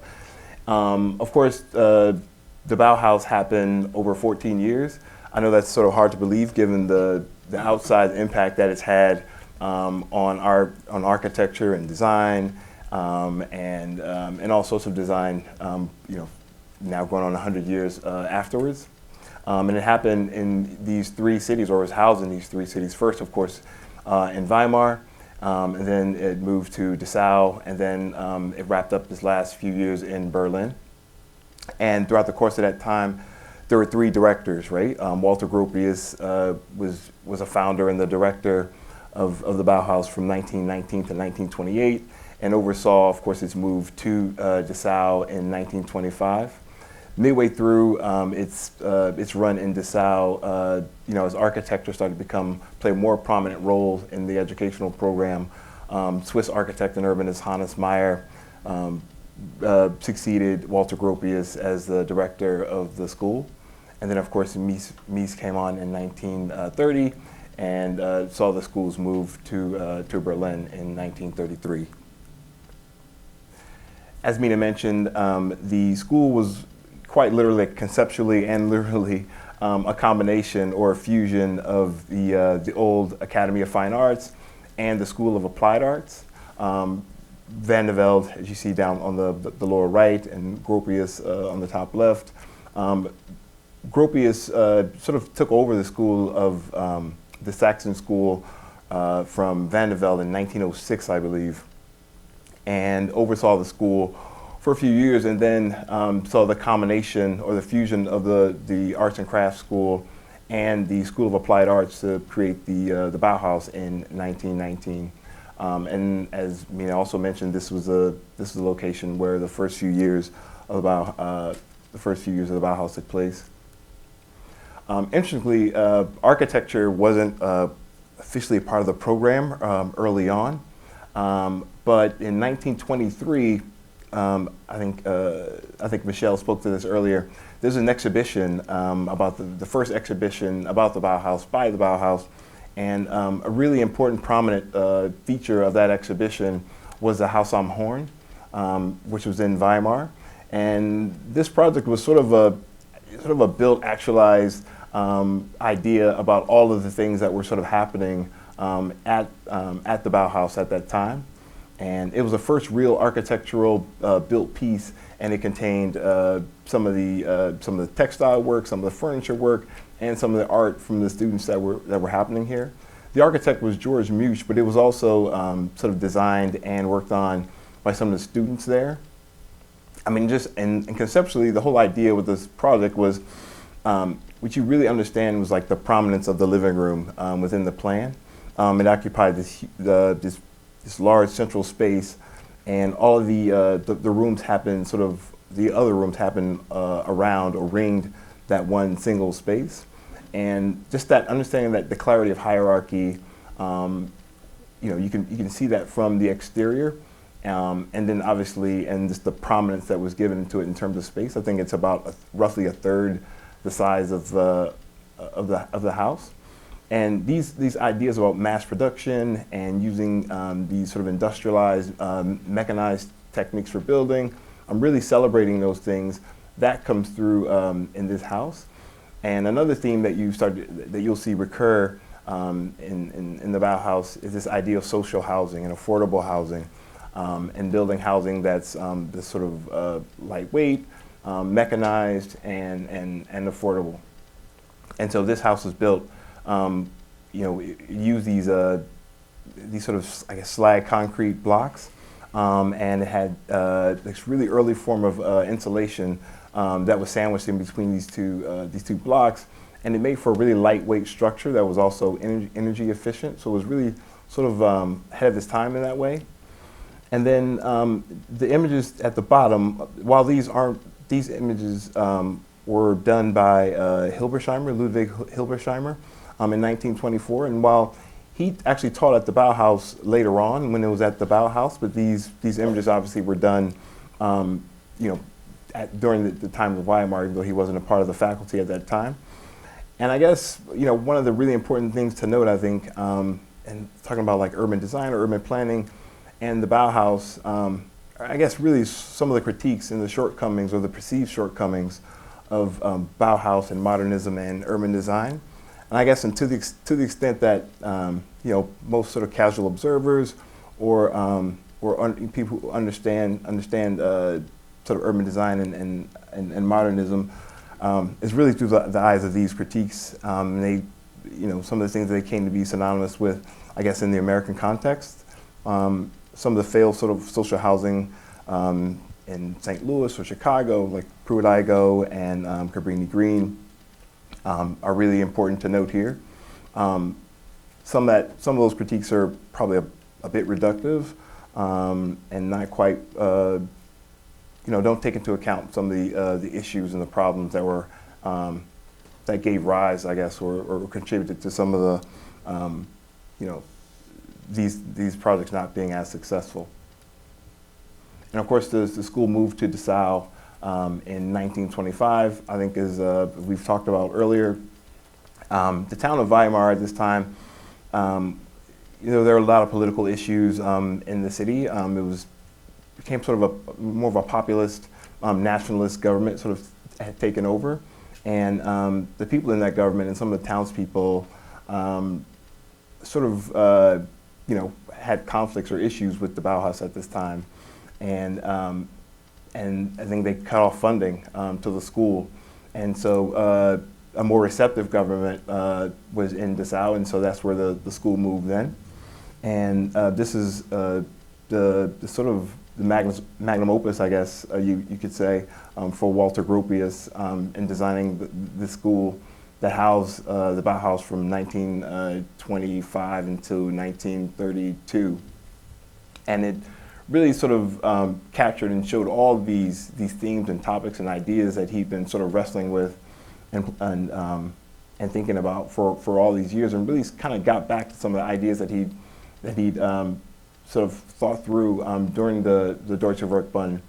Of course, the Bauhaus happened over 14 years. I know that's sort of hard to believe given the outsized impact that it's had on architecture and design and all sorts of design, now going on 100 years afterwards. And it happened in these three cities, or was housed in these three cities. First, of course, in Weimar, and then it moved to Dessau, and then it wrapped up this last few years in Berlin. And throughout the course of that time, there were three directors, right? Walter Gropius was a founder and the director of the Bauhaus from 1919 to 1928, and oversaw, of course, its move to Dessau in 1925. Midway through its run in Dessau, as architecture started to play a more prominent role in the educational program, Swiss architect and urbanist Hannes Meyer succeeded Walter Gropius as the director of the school. And then, of course, Mies came on in 1930 and saw the schools move to Berlin in 1933. As Mina mentioned, the school was quite literally, conceptually and literally, a combination or a fusion of the old Academy of Fine Arts and the School of Applied Arts. Van der Velde, as you see down on the lower right, and Gropius on the top left. Gropius sort of took over the school of the Saxon School from Van der Velde in 1906, I believe, and oversaw the school for a few years, and then saw the combination or the fusion of the Arts and Crafts School and the School of Applied Arts to create the Bauhaus in 1919. And as Mina also mentioned, this was the location where the first few years of the Bauhaus took place. Interestingly, architecture wasn't officially a part of the program early on, but in 1923, I think Michelle spoke to this earlier. There's an exhibition about the first exhibition about the Bauhaus by the Bauhaus, and a really important, prominent feature of that exhibition was the Haus am Horn, which was in Weimar. And this project was sort of a built, actualized idea about all of the things that were sort of happening at the Bauhaus at that time. And it was the first real architectural built piece, and it contained some of the textile work, some of the furniture work, and some of the art from the students that were happening here. The architect was George Much, but it was also sort of designed and worked on by some of the students there. I mean, and conceptually, the whole idea with this project was, what you really understand was like the prominence of the living room within the plan. It occupied this large central space, and all of the rooms happened the other rooms happened around or ringed that one single space. And just that understanding that the clarity of hierarchy, you can see that from the exterior, and then obviously, and just the prominence that was given to it in terms of space. I think it's about roughly a third the size of the house. And these ideas about mass production and using these sort of industrialized, mechanized techniques for building, I'm really celebrating those things. That comes through in this house. And another theme that you'll see recur in the Bauhaus is this idea of social housing and affordable housing, and building housing that's this sort of lightweight, mechanized, and affordable. And so this house was built, use these these sort of, I guess, slag concrete blocks. And it had this really early form of insulation that was sandwiched in between these two blocks. And it made for a really lightweight structure that was also energy efficient. So it was really sort of ahead of its time in that way. And then the images at the bottom, while these images were done by Ludwig Hilbersheimer in 1924. And while he actually taught at the Bauhaus later on when it was at the Bauhaus, but these images obviously were done during the time of Weimar, even though he wasn't a part of the faculty at that time. And I guess, one of the really important things to note, I think, and talking about like urban design or urban planning and the Bauhaus, I guess really some of the critiques and the shortcomings or the perceived shortcomings of Bauhaus and modernism and urban design. And I guess to the extent that, most sort of casual observers or people who understand sort of urban design and modernism, is really through the eyes of these critiques. They, some of the things that they came to be synonymous with, I guess, in the American context. Some of the failed sort of social housing in St. Louis or Chicago, like Pruitt-Igoe and Cabrini Green, are really important to note here. Some of those critiques are probably a bit reductive and not quite. Don't take into account some of the issues and the problems that were that gave rise, I guess, or contributed to some of the these projects not being as successful. And of course, the school moved to Dessau in 1925. I think, as we've talked about earlier, the town of Weimar at this time, there were a lot of political issues in the city. It became sort of more of a populist, nationalist government sort of had taken over. And the people in that government and some of the townspeople sort of, had conflicts or issues with the Bauhaus at this time. And I think they cut off funding to the school. And so a more receptive government was in Dessau, and so that's where the school moved then. And this is the sort of the magnum opus, I guess you could say, for Walter Gropius in designing the school that housed the Bauhaus from 1925 until 1932. And it really sort of captured and showed all of these themes and topics and ideas that he'd been sort of wrestling with and thinking about for all these years, and really kind of got back to some of the ideas that he'd sort of thought through during the Deutsche Werkbund.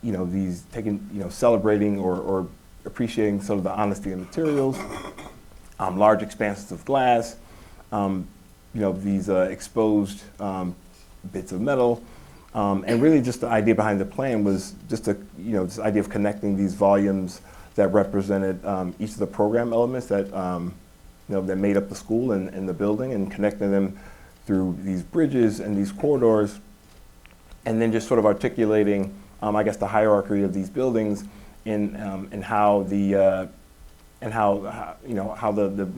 These celebrating or appreciating sort of the honesty of materials, large expanses of glass, these exposed bits of metal, and really just the idea behind the plan was just this idea of connecting these volumes that represented each of the program elements that that made up the school and the building, and connecting them through these bridges and these corridors, and then just sort of articulating, I guess, the hierarchy of these buildings and how the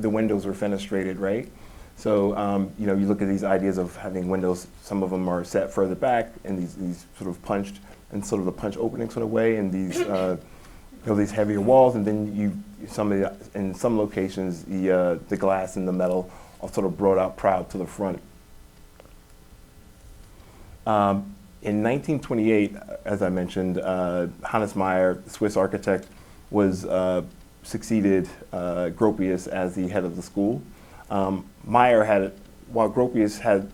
windows are fenestrated, right? So you look at these ideas of having windows. Some of them are set further back in these sort of punched and sort of a punch opening sort of way, and these these heavier walls, and then in some locations the glass and the metal are sort of brought out proud to the front. In 1928, as I mentioned, Hannes Meyer, the Swiss architect, succeeded Gropius as the head of the school. Meyer while Gropius had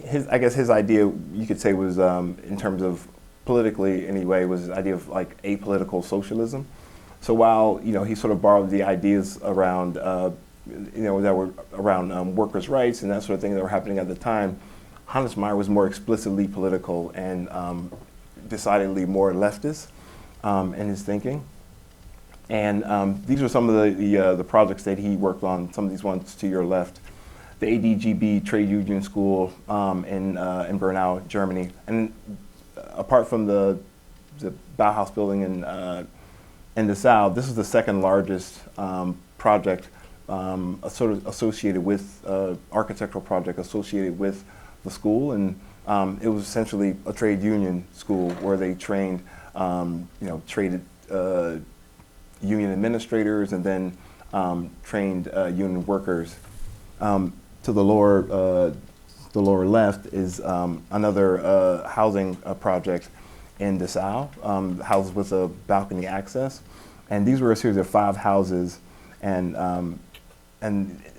his idea, you could say, was in terms of politically anyway, was the idea of like apolitical socialism. So while he sort of borrowed the ideas around that were around workers' rights and that sort of thing that were happening at the time, Hannes Meyer was more explicitly political and decidedly more leftist in his thinking. And these are some of the projects that he worked on. Some of these ones to your left, the ADGB Trade Union School in Bernau, Germany. And apart from the Bauhaus building in Dessau, this is the second largest project sort of associated with architectural project associated with the school, and it was essentially a trade union school where they trained, traded union administrators and then trained union workers. To the lower left is another housing project in DeSalle, houses with a balcony access, and these were a series of 5 houses, and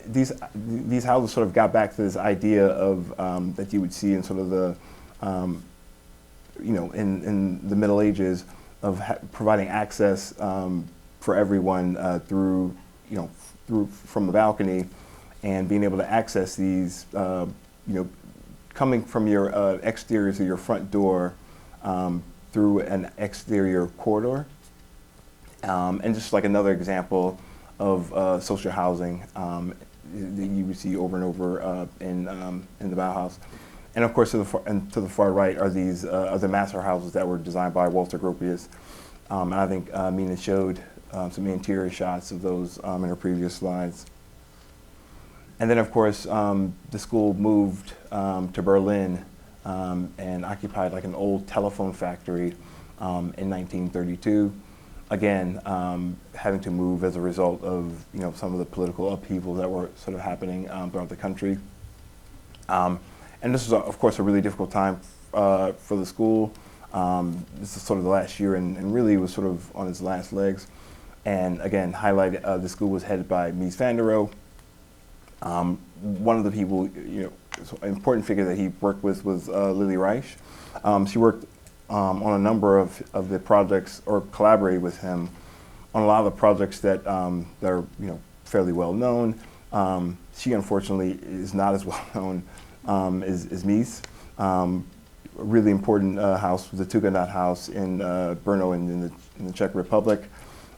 these houses sort of got back to this idea of that you would see in sort of the in the Middle Ages of providing access for everyone through from the balcony, and being able to access these coming from your exterior to your front door through an exterior corridor, and just like another example of social housing that you would see over and over in the Bauhaus. And of course, to the far right are these other master houses that were designed by Walter Gropius. And I think Mina showed some interior shots of those in her previous slides. And then, of course, the school moved to Berlin and occupied like an old telephone factory in 1932. Again, having to move as a result of some of the political upheaval that were sort of happening throughout the country. And this was, of course, a really difficult time for the school. This is sort of the last year, and really was sort of on its last legs. And again, highlighted, the school was headed by Mies van der Rohe. One of the people, an important figure that he worked with was Lily Reich. She worked on a number of the projects, or collaborated with him on a lot of the projects that are fairly well known. She unfortunately is not as well known as Mies. A really important house was the Tugendhat house in Brno in the Czech Republic,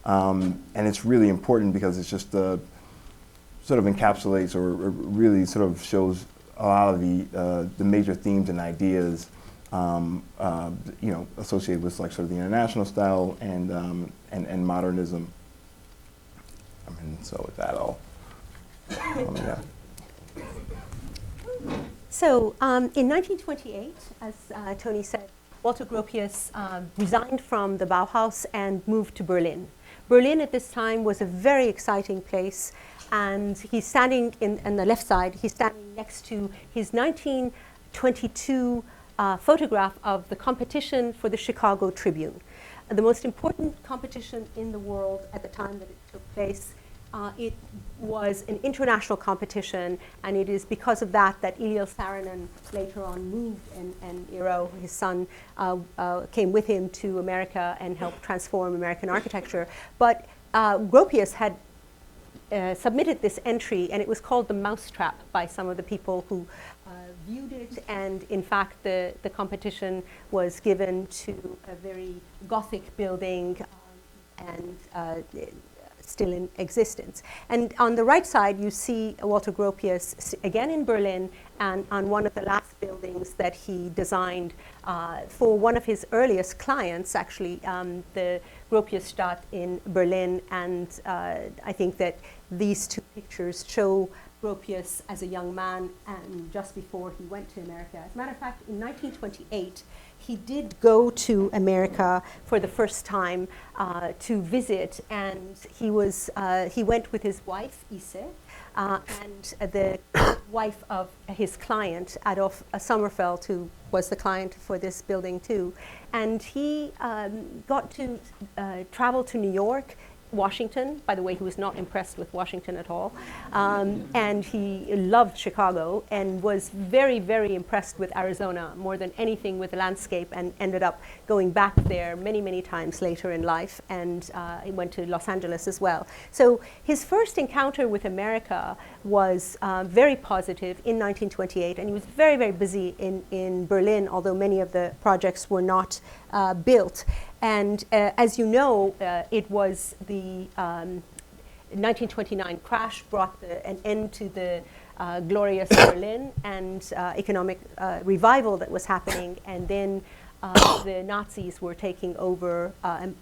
and it's really important because it's just sort of encapsulates or really sort of shows a lot of the major themes and ideas associated with like sort of the international style and modernism. So with that, yeah. So in 1928, as Tony said, Walter Gropius resigned from the Bauhaus and moved to Berlin. Berlin at this time was a very exciting place, and he's standing on the left side, he's standing next to his 1922 photograph of the competition for the Chicago Tribune. The most important competition in the world at the time that it took place. It was an international competition, and it is because of that that Eliel Saarinen later on moved, and Eero, his son, came with him to America and helped transform American architecture. But Gropius had submitted this entry, and it was called the Mousetrap by some of the people who viewed it, and in fact the competition was given to a very Gothic building and still in existence. And on the right side you see Walter Gropius again in Berlin, and on one of the last buildings that he designed for one of his earliest clients, actually, the Gropiusstadt in Berlin. And I think that these two pictures show Gropius as a young man and just before he went to America. As a matter of fact, in 1928, he did go to America for the first time to visit, and he went with his wife, Ise, and the wife of his client, Adolf Sommerfeld, who was the client for this building too. And he got to travel to New York, Washington. By the way, he was not impressed with Washington at all. And he loved Chicago and was very, very impressed with Arizona, more than anything with the landscape, and ended up going back there many, many times later in life. And he went to Los Angeles as well. So his first encounter with America was very positive in 1928. And he was very, very busy in Berlin, although many of the projects were not built. And as you know, it was the 1929 crash brought an end to the glorious Berlin and economic revival that was happening, and then the Nazis were taking over. And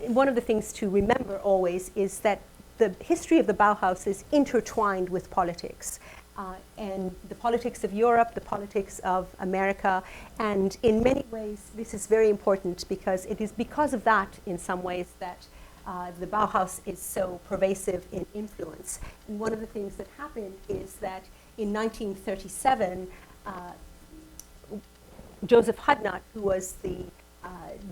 one of the things to remember always is that the history of the Bauhaus is intertwined with politics. And the politics of Europe, the politics of America, and in many ways this is very important because it is because of that, in some ways, that the Bauhaus is so pervasive in influence. And one of the things that happened is that in 1937, Joseph Hudnut, who was the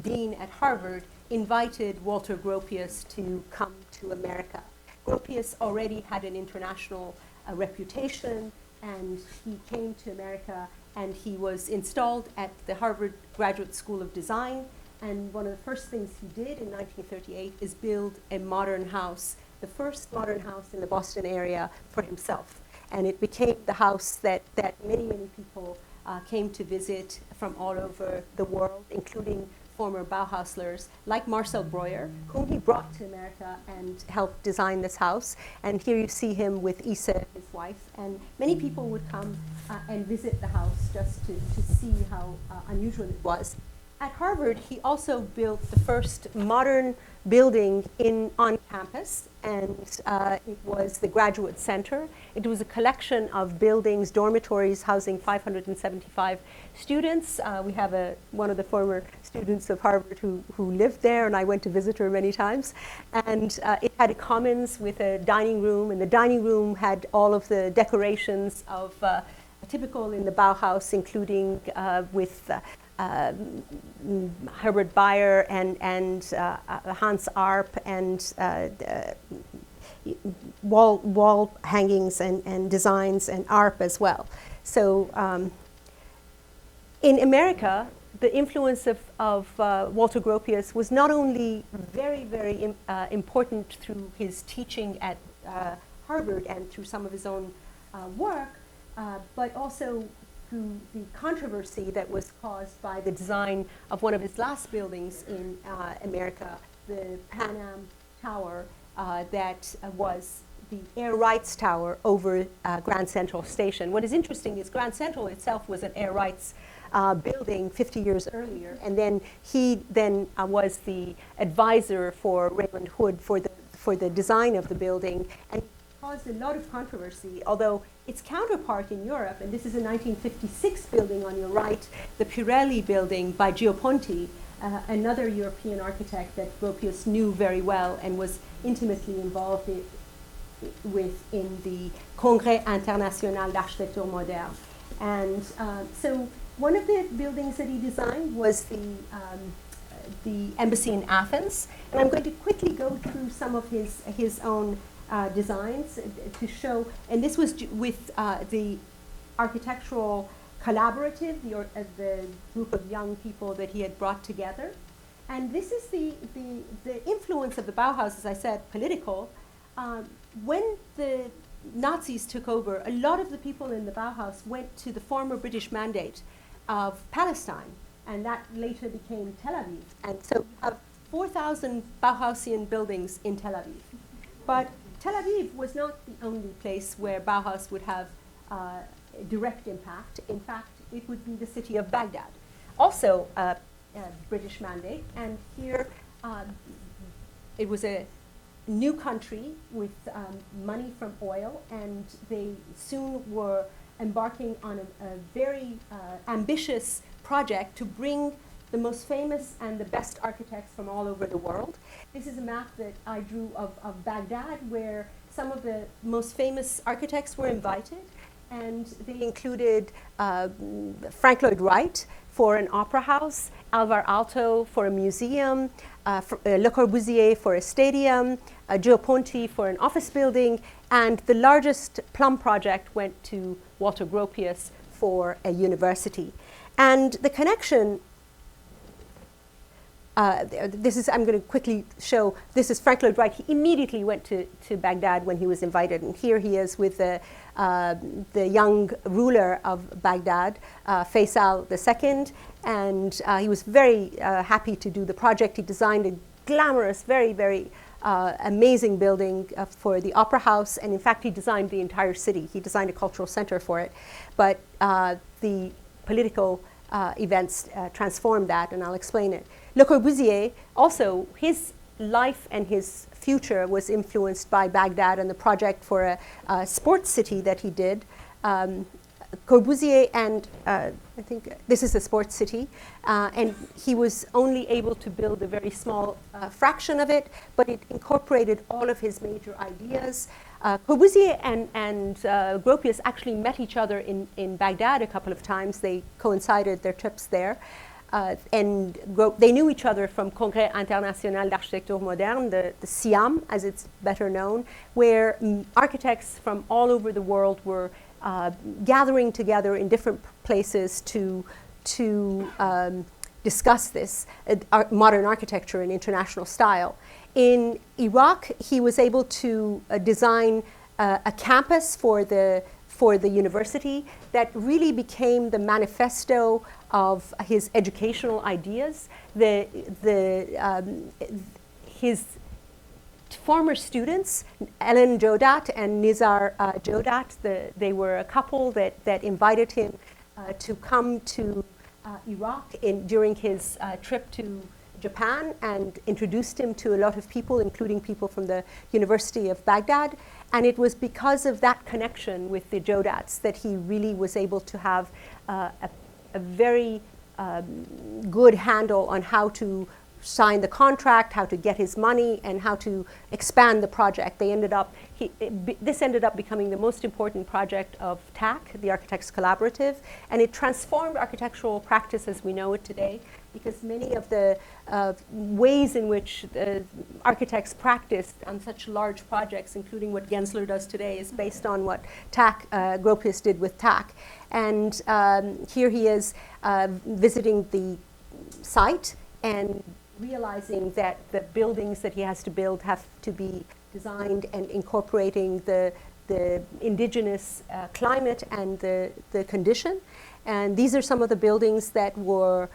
dean at Harvard, invited Walter Gropius to come to America. Gropius already had an international reputation, and he came to America, and he was installed at the Harvard Graduate School of Design. And one of the first things he did in 1938 is build a modern house, the first modern house in the Boston area for himself. And it became the house that many, many people came to visit from all over the world, including former Bauhauslers like Marcel Breuer, whom he brought to America and helped design this house. And here you see him with Isa, his wife. And many people would come and visit the house just to see how unusual it was. At Harvard, he also built the first modern building on campus, and it was the Graduate Center. It was a collection of buildings, dormitories housing 575 students. We have one of the former students of Harvard who lived there, and I went to visit her many times. And it had a commons with a dining room, and the dining room had all of the decorations of typical in the Bauhaus, including with Herbert Bayer and Hans Arp, and wall hangings and designs, and Arp as well. So in America, the influence of Walter Gropius was not only very, very important through his teaching at Harvard and through some of his own work, but also through the controversy that was caused by the design of one of his last buildings in America, the Pan Am Tower, that was the Air Rights Tower over Grand Central Station. What is interesting is Grand Central itself was an Air Rights building 50 years earlier, and then he was the advisor for Raymond Hood for the design of the building, and caused a lot of controversy, although its counterpart in Europe, and this is a 1956 building on your right, the Pirelli building by Gio Ponti, another European architect that Gropius knew very well and was intimately involved with in the Congrès International d'Architecture Moderne. And so one of the buildings that he designed was the embassy in Athens. And I'm going to quickly go through some of his own designs to show, and this was with the architectural collaborative, the group of young people that he had brought together. And this is the influence of the Bauhaus, as I said, political. When the Nazis took over, a lot of the people in the Bauhaus went to the former British mandate of Palestine, and that later became Tel Aviv. And so you have 4,000 Bauhausian buildings in Tel Aviv. But Tel Aviv was not the only place where Bauhaus would have direct impact. In fact, it would be the city of Baghdad, also a British mandate. And here it was a new country with money from oil, and they soon were embarking on a very ambitious project to bring the most famous and the best architects from all over the world. This is a map that I drew of Baghdad, where some of the most famous architects were invited, and they included Frank Lloyd Wright for an opera house, Alvar Aalto for a museum, Le Corbusier for a stadium, Gio Ponti for an office building, and the largest plum project went to Walter Gropius for a university. And the connection, I'm going to quickly show, this is Frank Lloyd Wright. He immediately went to Baghdad when he was invited, and here he is with the young ruler of Baghdad, Faisal II, and he was very happy to do the project. He designed a glamorous, very, very amazing building for the opera house, and in fact he designed the entire city. He designed a cultural center for it, but the political events transformed that, and I'll explain it. Le Corbusier, also his life and his future was influenced by Baghdad and the project for a sports city that he did. Corbusier and I think this is a sports city, and he was only able to build a very small fraction of it, but it incorporated all of his major ideas. Corbusier and Gropius actually met each other in Baghdad a couple of times. They coincided their trips there. And they knew each other from Congrès International d'Architecture Moderne, the SIAM, as it's better known, where architects from all over the world were gathering together in different places to discuss this, modern architecture in international style. In Iraq, he was able to design a campus for the university that really became the manifesto of his educational ideas. His former students, Ellen Jodat and Nizar Jodat, they were a couple that invited him to come to Iraq during his trip to Japan, and introduced him to a lot of people, including people from the University of Baghdad. And it was because of that connection with the Jodats that he really was able to have a very good handle on how to sign the contract, how to get his money, and how to expand the project. This ended up becoming the most important project of TAC, the Architects Collaborative, and it transformed architectural practice as we know it today, because many of the ways in which architects practiced on such large projects, including what Gensler does today, is based on what Gropius did with TAC. And here he is visiting the site and realizing that the buildings that he has to build have to be designed and incorporating the indigenous climate and the condition. And these are some of the buildings that were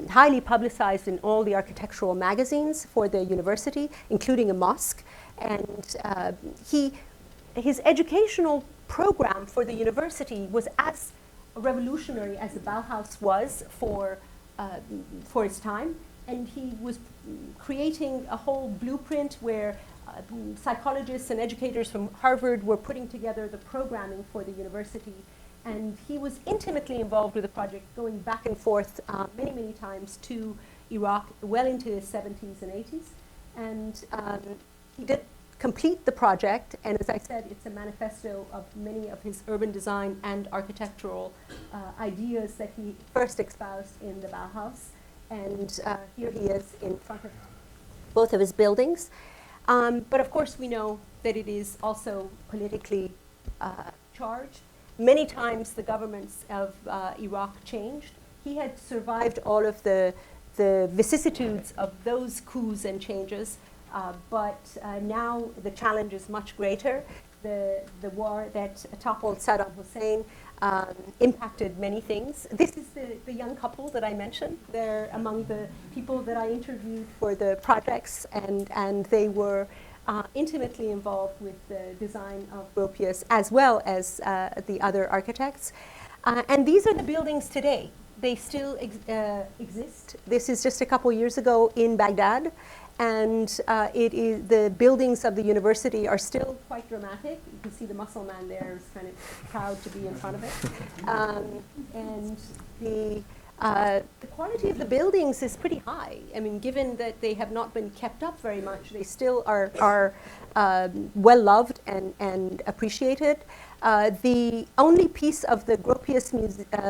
highly publicized in all the architectural magazines for the university, including a mosque. And his educational program for the university was as revolutionary as the Bauhaus was for its time. And he was creating a whole blueprint where psychologists and educators from Harvard were putting together the programming for the university. And he was intimately involved with the project, going back and forth many, many times to Iraq, well into his 70s and 80s. And he did complete the project. And as I said, it's a manifesto of many of his urban design and architectural ideas that he first espoused in the Bauhaus. And here he is in front of both of his buildings. But of course, we know that it is also politically charged. Many times the governments of Iraq changed. He had survived all of the vicissitudes of those coups and changes, but now the challenge is much greater. The war that toppled Saddam Hussein impacted many things. This is the young couple that I mentioned. They're among the people that I interviewed for the projects, and they were intimately involved with the design of Gropius as well as the other architects. And these are the buildings today. They still exist. This is just a couple years ago in Baghdad. And the buildings of the university are still quite dramatic. You can see the muscle man there is kind of proud to be in front of it. And the quality of the buildings is pretty high. I mean, given that they have not been kept up very much, they still are well loved and appreciated. The only piece of the Gropius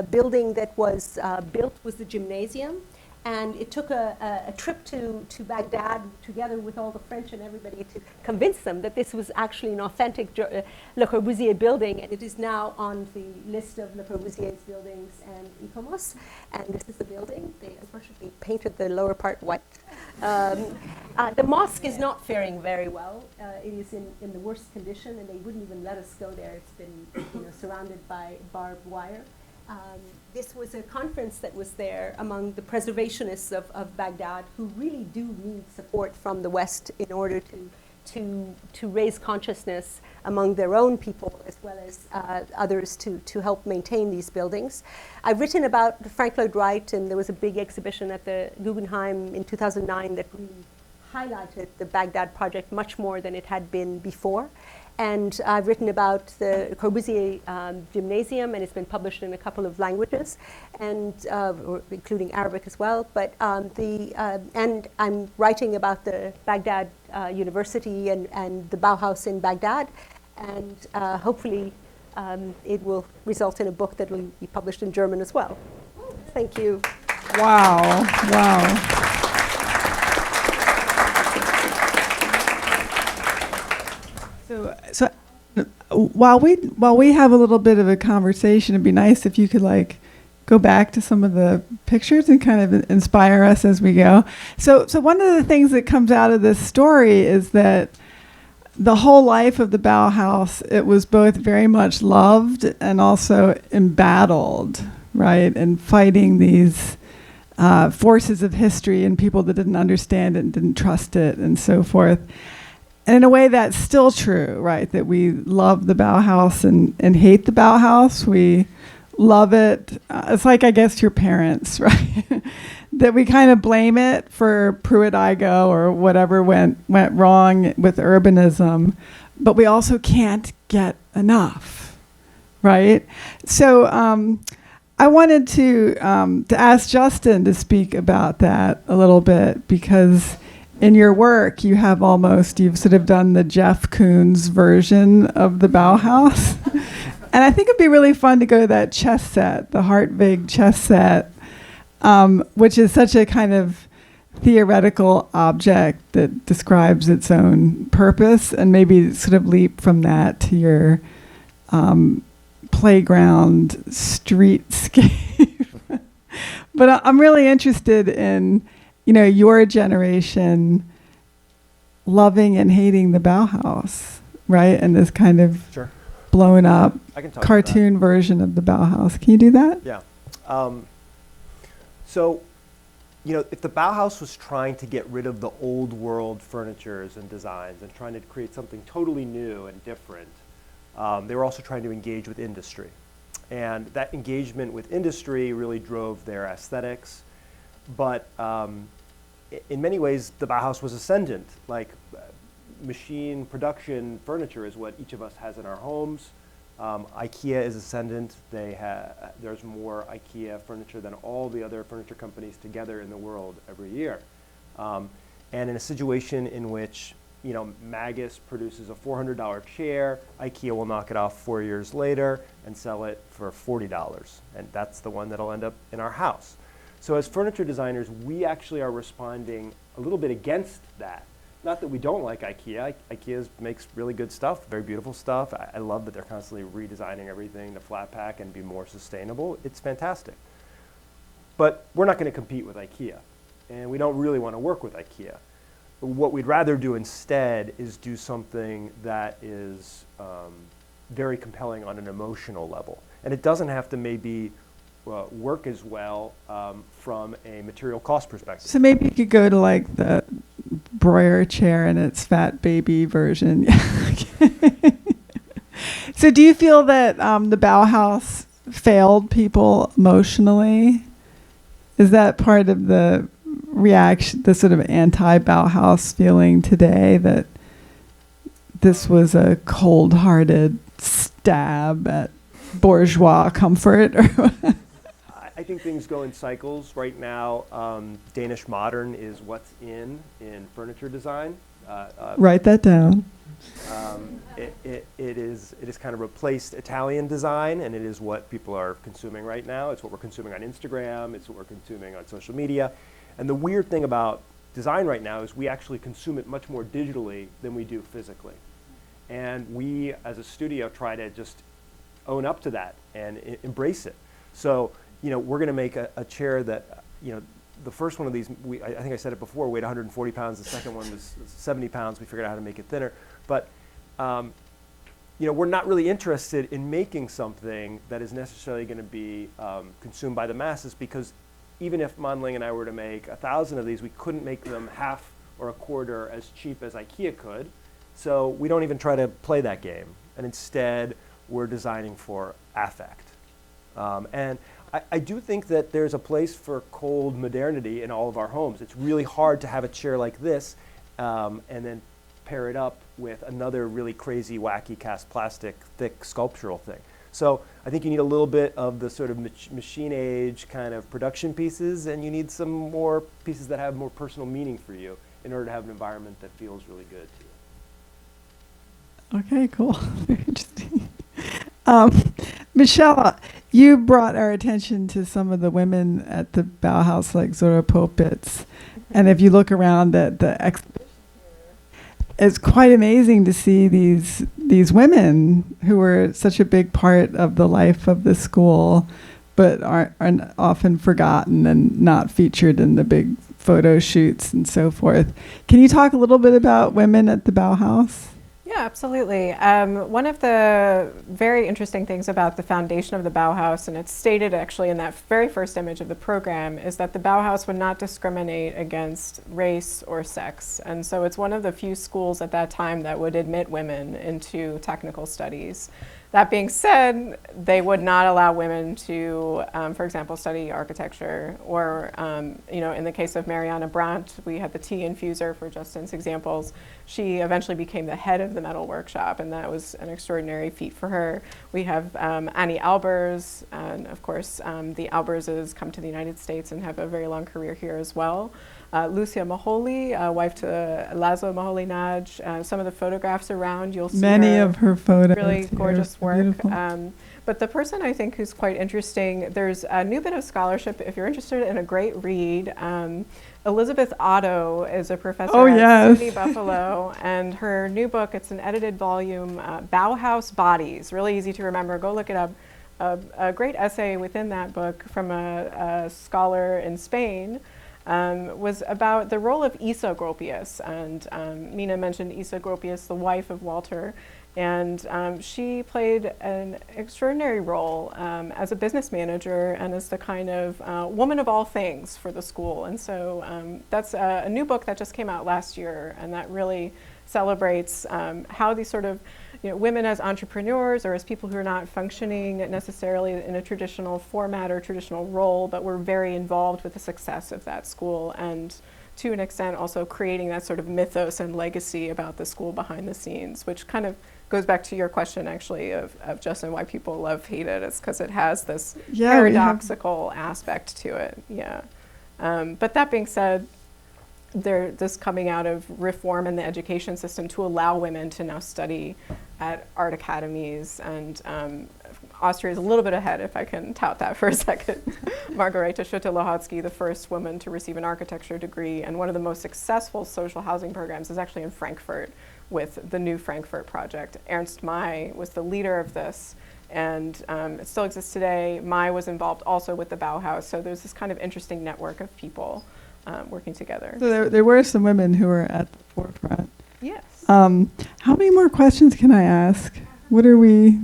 building that was built was the gymnasium. And it took a trip to Baghdad together with all the French and everybody to convince them that this was actually an authentic Le Corbusier building, and it is now on the list of Le Corbusier's buildings and ICOMOS. And this is the building. They unfortunately painted the lower part white. The mosque is not faring very well. It is in the worst condition, and they wouldn't even let us go there. It's been surrounded by barbed wire. This was a conference that was there among the preservationists of Baghdad, who really do need support from the West in order to raise consciousness among their own people as well as others to help maintain these buildings. I've written about Frank Lloyd Wright, and there was a big exhibition at the Guggenheim in 2009 that really highlighted the Baghdad project much more than it had been before. And I've written about the Corbusier Gymnasium, and it's been published in a couple of languages, and including Arabic as well. But and I'm writing about the Baghdad University and the Bauhaus in Baghdad, and hopefully it will result in a book that will be published in German as well. Thank you. Wow, wow. So while we have a little bit of a conversation, it'd be nice if you could like go back to some of the pictures and kind of inspire us as we go. So one of the things that comes out of this story is that the whole life of the Bauhaus, it was both very much loved and also embattled, right? And fighting these forces of history and people that didn't understand it and didn't trust it and so forth. And in a way, that's still true, right? That we love the Bauhaus and hate the Bauhaus. We love it. It's like, I guess, your parents, right? That we kind of blame it for Pruitt-Igoe or whatever went wrong with urbanism, but we also can't get enough, right? So I wanted to ask Justin to speak about that a little bit, because in your work, you've sort of done the Jeff Koons version of the Bauhaus. And I think it'd be really fun to go to that chess set, the Hartwig chess set, which is such a kind of theoretical object that describes its own purpose, and maybe sort of leap from that to your playground streetscape. But I'm really interested in your generation loving and hating the Bauhaus, right? And this kind of blown up cartoon version of the Bauhaus. Can you do that? Yeah. So, if the Bauhaus was trying to get rid of the old world furnitures and designs and trying to create something totally new and different, they were also trying to engage with industry. And that engagement with industry really drove their aesthetics. But in many ways, the Bauhaus was ascendant. Like machine production furniture is what each of us has in our homes. IKEA is ascendant. There's more IKEA furniture than all the other furniture companies together in the world every year. And in a situation in which Magus produces a $400 chair, IKEA will knock it off 4 years later and sell it for $40. And that's the one that'll end up in our house. So as furniture designers, we actually are responding a little bit against that. Not that we don't like IKEA. IKEA makes really good stuff, very beautiful stuff. I love that they're constantly redesigning everything to flat pack and be more sustainable. It's fantastic. But we're not going to compete with IKEA. And we don't really want to work with IKEA. What we'd rather do instead is do something that is very compelling on an emotional level. And it doesn't have to maybe work as well from a material cost perspective. So maybe you could go to like the Breuer chair in its fat baby version. So do you feel that the Bauhaus failed people emotionally? Is that part of the reaction, the sort of anti-Bauhaus feeling today, that this was a cold-hearted stab at bourgeois comfort? I think things go in cycles. Right now, Danish modern is what's in furniture design. Write that down. It is kind of replaced Italian design, and it is what people are consuming right now. It's what we're consuming on Instagram. It's what we're consuming on social media. And the weird thing about design right now is we actually consume it much more digitally than we do physically. And we, as a studio, try to just own up to that and embrace it. So, we're going to make a chair that, the first one of these, I think I said it before, weighed 140 pounds. The second one was 70 pounds. We figured out how to make it thinner. But, we're not really interested in making something that is necessarily going to be consumed by the masses, because even if Manling and I were to make 1,000 of these, we couldn't make them half or a quarter as cheap as IKEA could. So we don't even try to play that game. And instead, we're designing for affect. And I do think that there's a place for cold modernity in all of our homes. It's really hard to have a chair like this and then pair it up with another really crazy, wacky cast plastic, thick sculptural thing. So I think you need a little bit of the sort of machine age kind of production pieces, and you need some more pieces that have more personal meaning for you in order to have an environment that feels really good to you. Okay, cool. Very interesting. Michelle, you brought our attention to some of the women at the Bauhaus, like Zora Popitz. And if you look around at the exhibition here, it's quite amazing to see these women who were such a big part of the life of the school, but are often forgotten and not featured in the big photo shoots and so forth. Can you talk a little bit about women at the Bauhaus? Yeah, absolutely. One of the very interesting things about the foundation of the Bauhaus, and it's stated actually in that very first image of the program, is that the Bauhaus would not discriminate against race or sex. And so it's one of the few schools at that time that would admit women into technical studies. That being said, they would not allow women to, for example, study architecture, or, in the case of Mariana Brandt, we had the tea infuser for just as examples. She eventually became the head of the metal workshop, and that was an extraordinary feat for her. We have Annie Albers, and of course, the Alberses come to the United States and have a very long career here as well. Lucia Maholi, wife to Laszlo Maholi-Nagy. Some of the photographs around, you'll see many of her photos. Really here. gorgeous work. Beautiful. But the person I think who's quite interesting, there's a new bit of scholarship, if you're interested in a great read. Elizabeth Otto is a professor at SUNY Buffalo, and her new book, it's an edited volume, Bauhaus Bodies, really easy to remember, go look it up. A great essay within that book from a scholar in Spain was about the role of Isa Gropius, and Mina mentioned Isa Gropius, the wife of Walter, and she played an extraordinary role as a business manager and as the kind of woman of all things for the school. And so that's a new book that just came out last year, and that really celebrates how these sort of women as entrepreneurs, or as people who are not functioning necessarily in a traditional format or traditional role, but were very involved with the success of that school, and to an extent also creating that sort of mythos and legacy about the school behind the scenes, which kind of goes back to your question actually of Justin, why people hate it. It's because it has this paradoxical aspect to it. Yeah. But that being said, this coming out of reform in the education system to allow women to now study at art academies, and Austria is a little bit ahead, if I can tout that for a second. Margareta Schutte-Lohotzky, the first woman to receive an architecture degree, and one of the most successful social housing programs is actually in Frankfurt with the New Frankfurt project. Ernst May was the leader of this, and it still exists today. May was involved also with the Bauhaus, so there's this kind of interesting network of people working together. So there were some women who were at the forefront. Yes. How many more questions can I ask? What are we?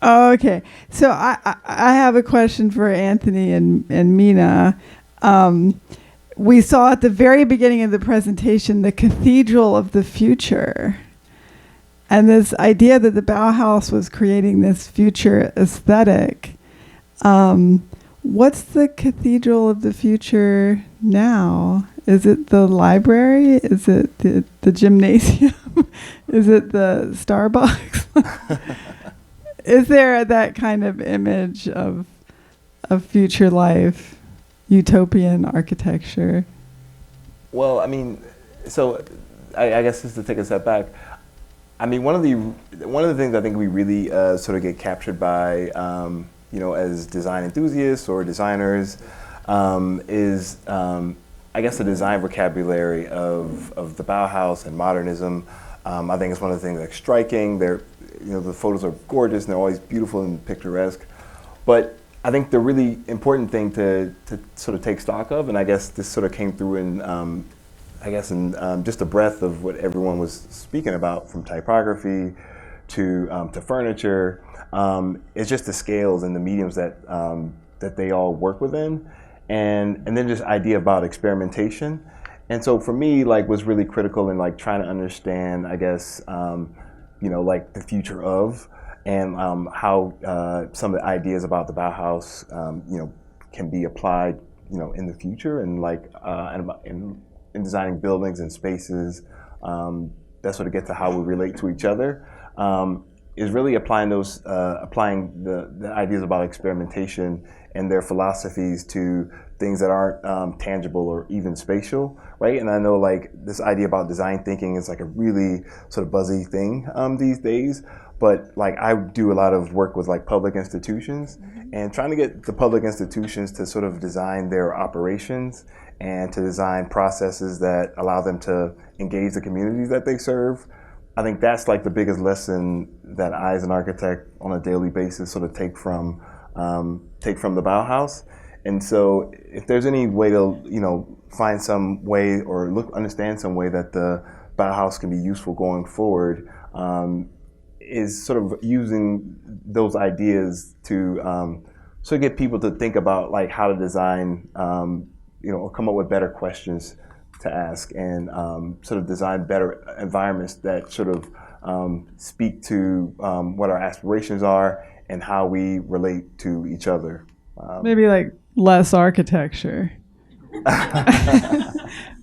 Oh, okay. So I have a question for Anthony and Mina. We saw at the very beginning of the presentation the cathedral of the future, and this idea that the Bauhaus was creating this future aesthetic. What's the cathedral of the future now? Is it the library? Is it the gymnasium? Is it the Starbucks? Is there that kind of image of future life, utopian architecture? Well, I mean, so I guess just to take a step back, I mean, one of the things I think we really sort of get captured by, as design enthusiasts or designers, is I guess the design vocabulary of the Bauhaus and modernism. I think it's one of the things that's striking. The photos are gorgeous and they're always beautiful and picturesque. But I think the really important thing to sort of take stock of, and I guess this sort of came through in just the breadth of what everyone was speaking about, from typography to furniture, is just the scales and the mediums that they all work within, and then just idea about experimentation. And so for me, what's really critical in trying to understand, I guess, the future of, and how some of the ideas about the Bauhaus, can be applied, in the future, and in designing buildings and spaces that sort of get to how we relate to each other, is really applying the ideas about experimentation and their philosophies to things that aren't tangible or even spatial, right? And I know like this idea about design thinking is like a really sort of buzzy thing these days, but like I do a lot of work with like public institutions and trying to get the public institutions to sort of design their operations and to design processes that allow them to engage the communities that they serve. I think that's like the biggest lesson that I, as an architect, on a daily basis, sort of take from the Bauhaus. And so, if there's any way to, find some way or understand some way that the Bauhaus can be useful going forward, is sort of using those ideas to sort of get people to think about like how to design, or come up with better questions to ask, and sort of design better environments that sort of speak to what our aspirations are and how we relate to each other. Maybe like less architecture.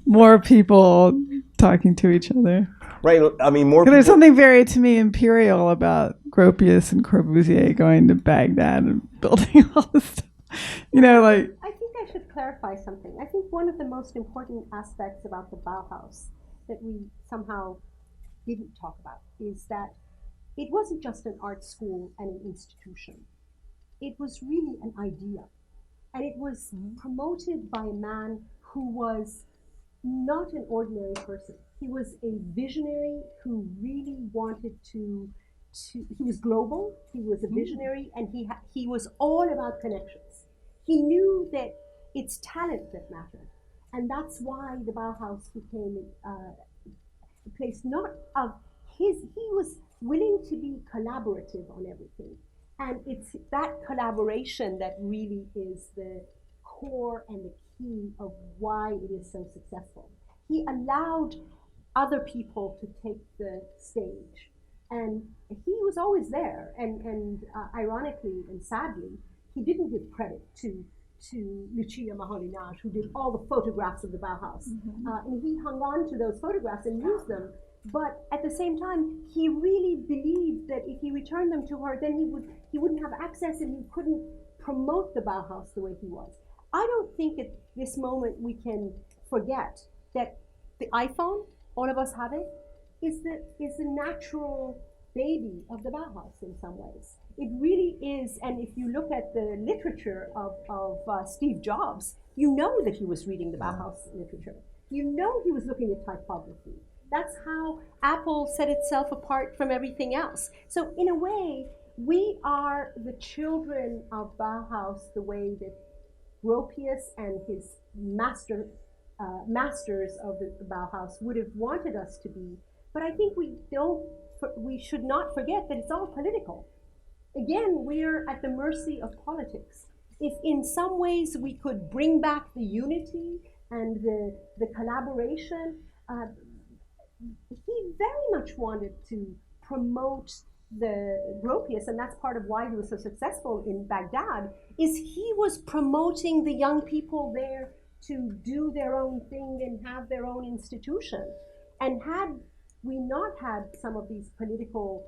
More people talking to each other. Right. I mean, more. There's something very, to me, imperial about Gropius and Corbusier going to Baghdad and building all this stuff. I think I should clarify something. I think one of the most important aspects about the Bauhaus that we somehow didn't talk about is that it wasn't just an art school and an institution. It was really an idea. And it was promoted by a man who was not an ordinary person. He was a visionary who really wanted to he was global, he was a visionary, and he was all about connections. He knew that it's talent that mattered. And that's why the Bauhaus became a place not of his, he was willing to be collaborative on everything. And it's that collaboration that really is the core and the key of why it is so successful. He allowed other people to take the stage. And he was always there. And ironically and sadly, he didn't give credit to Lucia Maholinage, who did all the photographs of the Bauhaus. And he hung on to those photographs and used them. But at the same time, he really believed that if he returned them to her, then he wouldn't have access and he couldn't promote the Bauhaus the way he was. I don't think at this moment we can forget that the iPhone, all of us have it, is the natural baby of the Bauhaus in some ways. It really is, and if you look at the literature of Steve Jobs, you know that he was reading the Bauhaus literature. You know he was looking at typography. That's how Apple set itself apart from everything else. So in a way, we are the children of Bauhaus the way that Gropius and his masters of the Bauhaus would have wanted us to be. But I think we should not forget that it's all political. Again, we're at the mercy of politics. If in some ways we could bring back the unity and the collaboration, he very much wanted to promote the Gropius, and that's part of why he was so successful in Baghdad, is he was promoting the young people there to do their own thing and have their own institution. And had we not had some of these political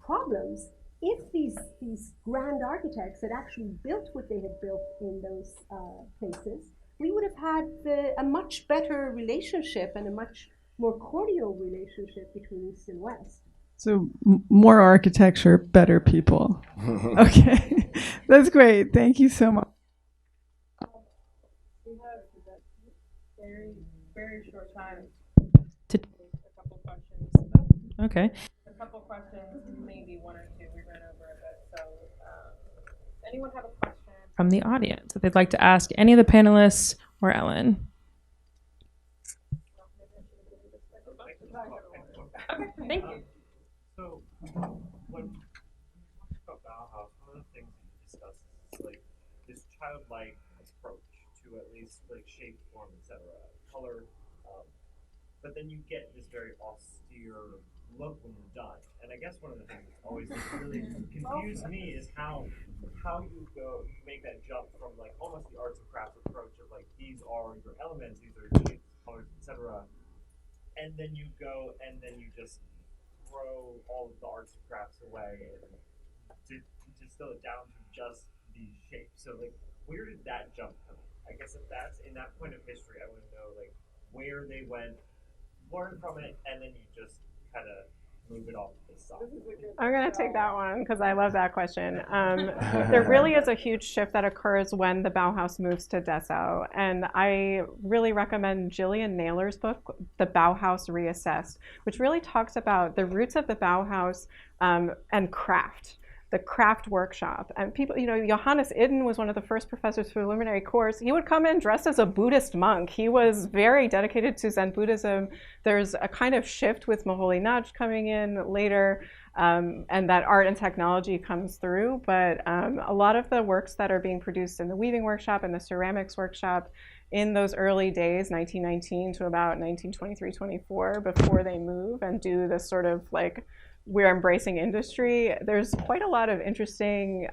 problems, if these grand architects had actually built what they had built in those places, we would have had a much better relationship and a much more cordial relationship between East and West. So more architecture, better people. Okay, that's great. Thank you so much. We have very, very short time to take a couple questions. Okay. A couple questions, maybe one or two. We ran over a bit. So does anyone have a question from the audience that they'd like to ask any of the panelists or Ellen? Okay, thank you. So, when we talk about Bauhaus, one of the things that you discuss is like this childlike approach to at least like shape, form, etc., color, but then you get this very austere look when you're done. And I guess one of the things that's always really confused me is how you make that jump from like almost the arts and crafts approach of like these are your elements, these are your shapes, colors, etc. And then you go and then you just throw all of the arts and crafts away and to distill it down to just these shapes. So like, where did that jump come in? I guess if that's in that point of history, I want to know like where they went, learn from it, and then you just kind of move it off to the side. I'm going to take that one because I love that question. There really is a huge shift that occurs when the Bauhaus moves to Dessau. And I really recommend Gillian Naylor's book, The Bauhaus Reassessed, which really talks about the roots of the Bauhaus and craft. The craft workshop. And people, Johannes Iden was one of the first professors for preliminary course. He would come in dressed as a Buddhist monk. He was very dedicated to Zen Buddhism. There's a kind of shift with Moholy-Nagy coming in later, and that art and technology comes through. But a lot of the works that are being produced in the weaving workshop and the ceramics workshop in those early days, 1919 to about 1923-24, before they move and do this sort of like we're embracing industry, there's quite a lot of interesting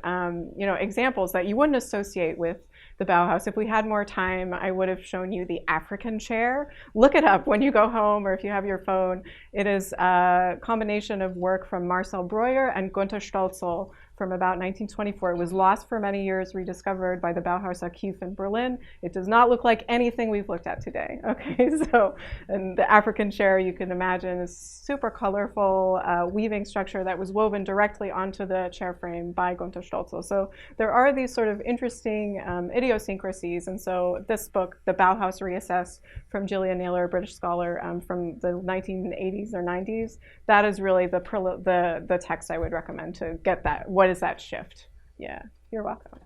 examples that you wouldn't associate with the Bauhaus. If we had more time, I would have shown you the African chair. Look it up when you go home or if you have your phone. It is a combination of work from Marcel Breuer and Gunther Stolzel from about 1924. It was lost for many years, rediscovered by the Bauhaus Archiv in Berlin. It does not look like anything we've looked at today. Okay, so and the African chair, you can imagine, is super colorful weaving structure that was woven directly onto the chair frame by Gunther Stolzel. So there are these sort of interesting idiosyncrasies. And so this book, The Bauhaus Reassessed, from Gillian Naylor, a British scholar from the 1980s or 90s, that is really the text I would recommend to get that. What is that shift? Yeah, you're welcome.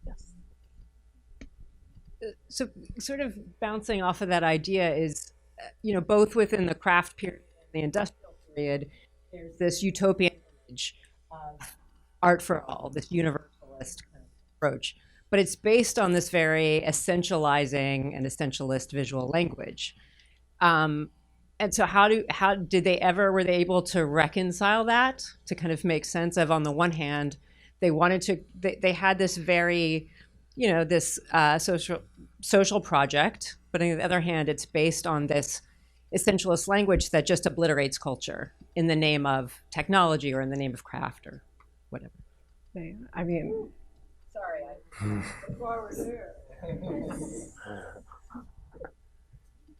Yes. So sort of bouncing off of that idea is, both within the craft period and the industrial period, there's this utopian image of art for all, this universalist kind of approach. But it's based on this very essentializing and essentialist visual language. And so were they able to reconcile that to kind of make sense of, on the one hand, they had this very, this social project, but on the other hand, it's based on this essentialist language that just obliterates culture in the name of technology or in the name of craft or whatever. I mean, sorry. That's why we're here.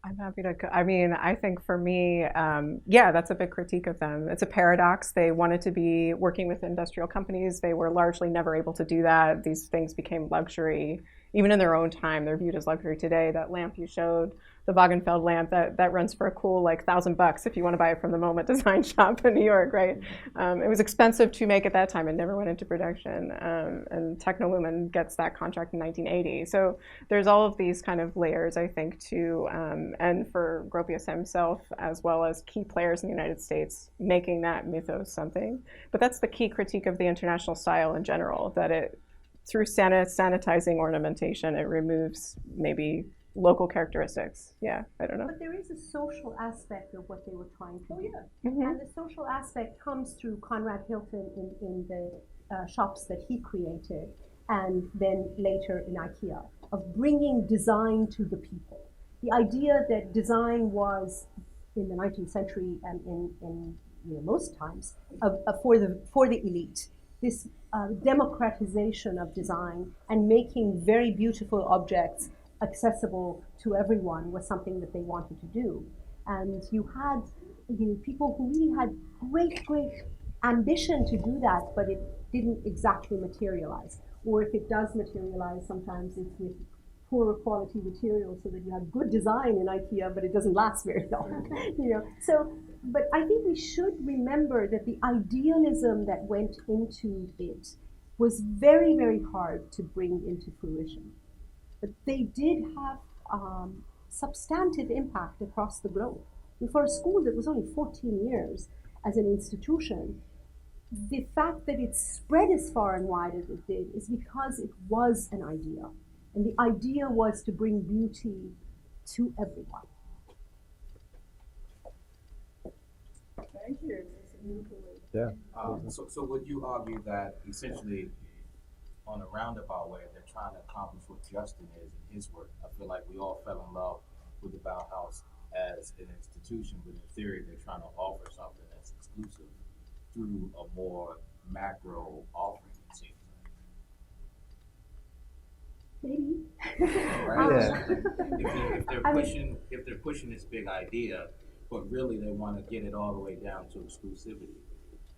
I'm happy to. I think for me, that's a big critique of them. It's a paradox. They wanted to be working with industrial companies. They were largely never able to do that. These things became luxury. Even in their own time, they're viewed as luxury today. That lamp you showed, the Wagenfeld lamp, that runs for a cool like $1,000 if you want to buy it from the Moment Design Shop in New York, right? It was expensive to make at that time. It never went into production. And Technolumen gets that contract in 1980. So there's all of these kind of layers, I think, to, and for Gropius himself, as well as key players in the United States, making that mythos something. But that's the key critique of the international style in general, that it, through sanitizing ornamentation, it removes maybe local characteristics. Yeah, I don't know. But there is a social aspect of what they were trying to do. And the social aspect comes through Conrad Hilton in the shops that he created, and then later in IKEA, of bringing design to the people. The idea that design was, in the 19th century and in most times, for the elite. This democratization of design and making very beautiful objects accessible to everyone was something that they wanted to do. And you had people who really had great ambition to do that, but it didn't exactly materialize. Or if it does materialize, sometimes it's with poorer quality materials, so that you have good design in IKEA, but it doesn't last very long. So, but I think we should remember that the idealism that went into it was very, very hard to bring into fruition. But they did have substantive impact across the globe. And for a school that was only 14 years as an institution, the fact that it spread as far and wide as it did is because it was an idea. And the idea was to bring beauty to everyone. Thank you. Yeah. So would you argue that essentially on a roundabout way, they're trying to accomplish what Justin is in his work. I feel like we all fell in love with the Bauhaus as an institution, but in theory, they're trying to offer something that's exclusive through a more macro offering, it seems like. Maybe. Right? If they're pushing this big idea, but really they want to get it all the way down to exclusivity.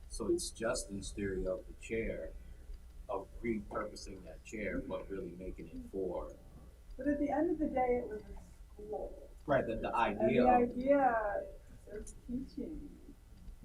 So it's Justin's theory of the chair, of repurposing that chair, but really making it for. But at the end of the day, it was a school. Right, the idea. And the idea is teaching.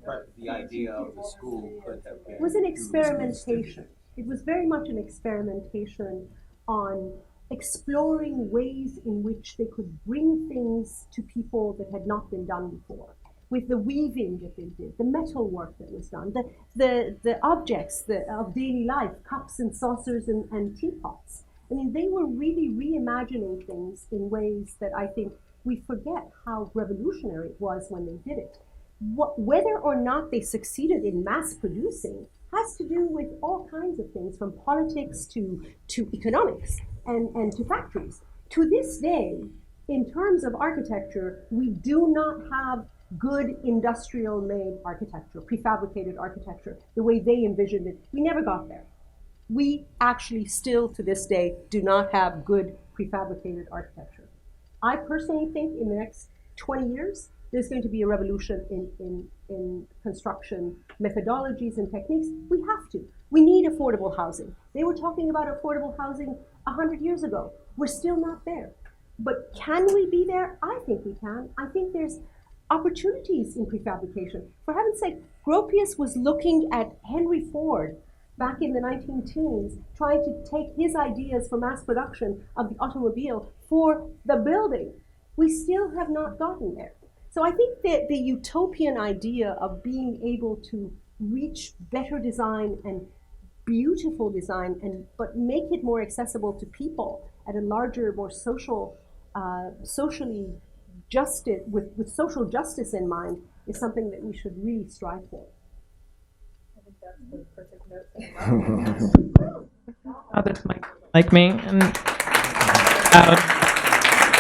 Right, the idea of the school could have been. It was an experimentation. It was very much an experimentation on exploring ways in which they could bring things to people that had not been done before. With the weaving that they did, the metal work that was done, the objects of daily life, cups and saucers and teapots. I mean, they were really reimagining things in ways that I think we forget how revolutionary it was when they did it. Whether or not they succeeded in mass producing has to do with all kinds of things, from politics to economics and to factories. To this day, in terms of architecture, we do not have good industrial-made architecture, prefabricated architecture, the way they envisioned it. We never got there. We actually still, to this day, do not have good prefabricated architecture. I personally think in the next 20 years, there's going to be a revolution in construction methodologies and techniques. We have to. We need affordable housing. They were talking about affordable housing 100 years ago. We're still not there. But can we be there? I think we can. I think there's opportunities in prefabrication. For heaven's sake, Gropius was looking at Henry Ford back in the 19-teens, trying to take his ideas for mass production of the automobile for the building. We still have not gotten there. So I think that the utopian idea of being able to reach better design and beautiful design, but make it more accessible to people at a larger, more socially justice, with social justice in mind, is something that we should really strive for. I think that's the perfect note. Others might like me. And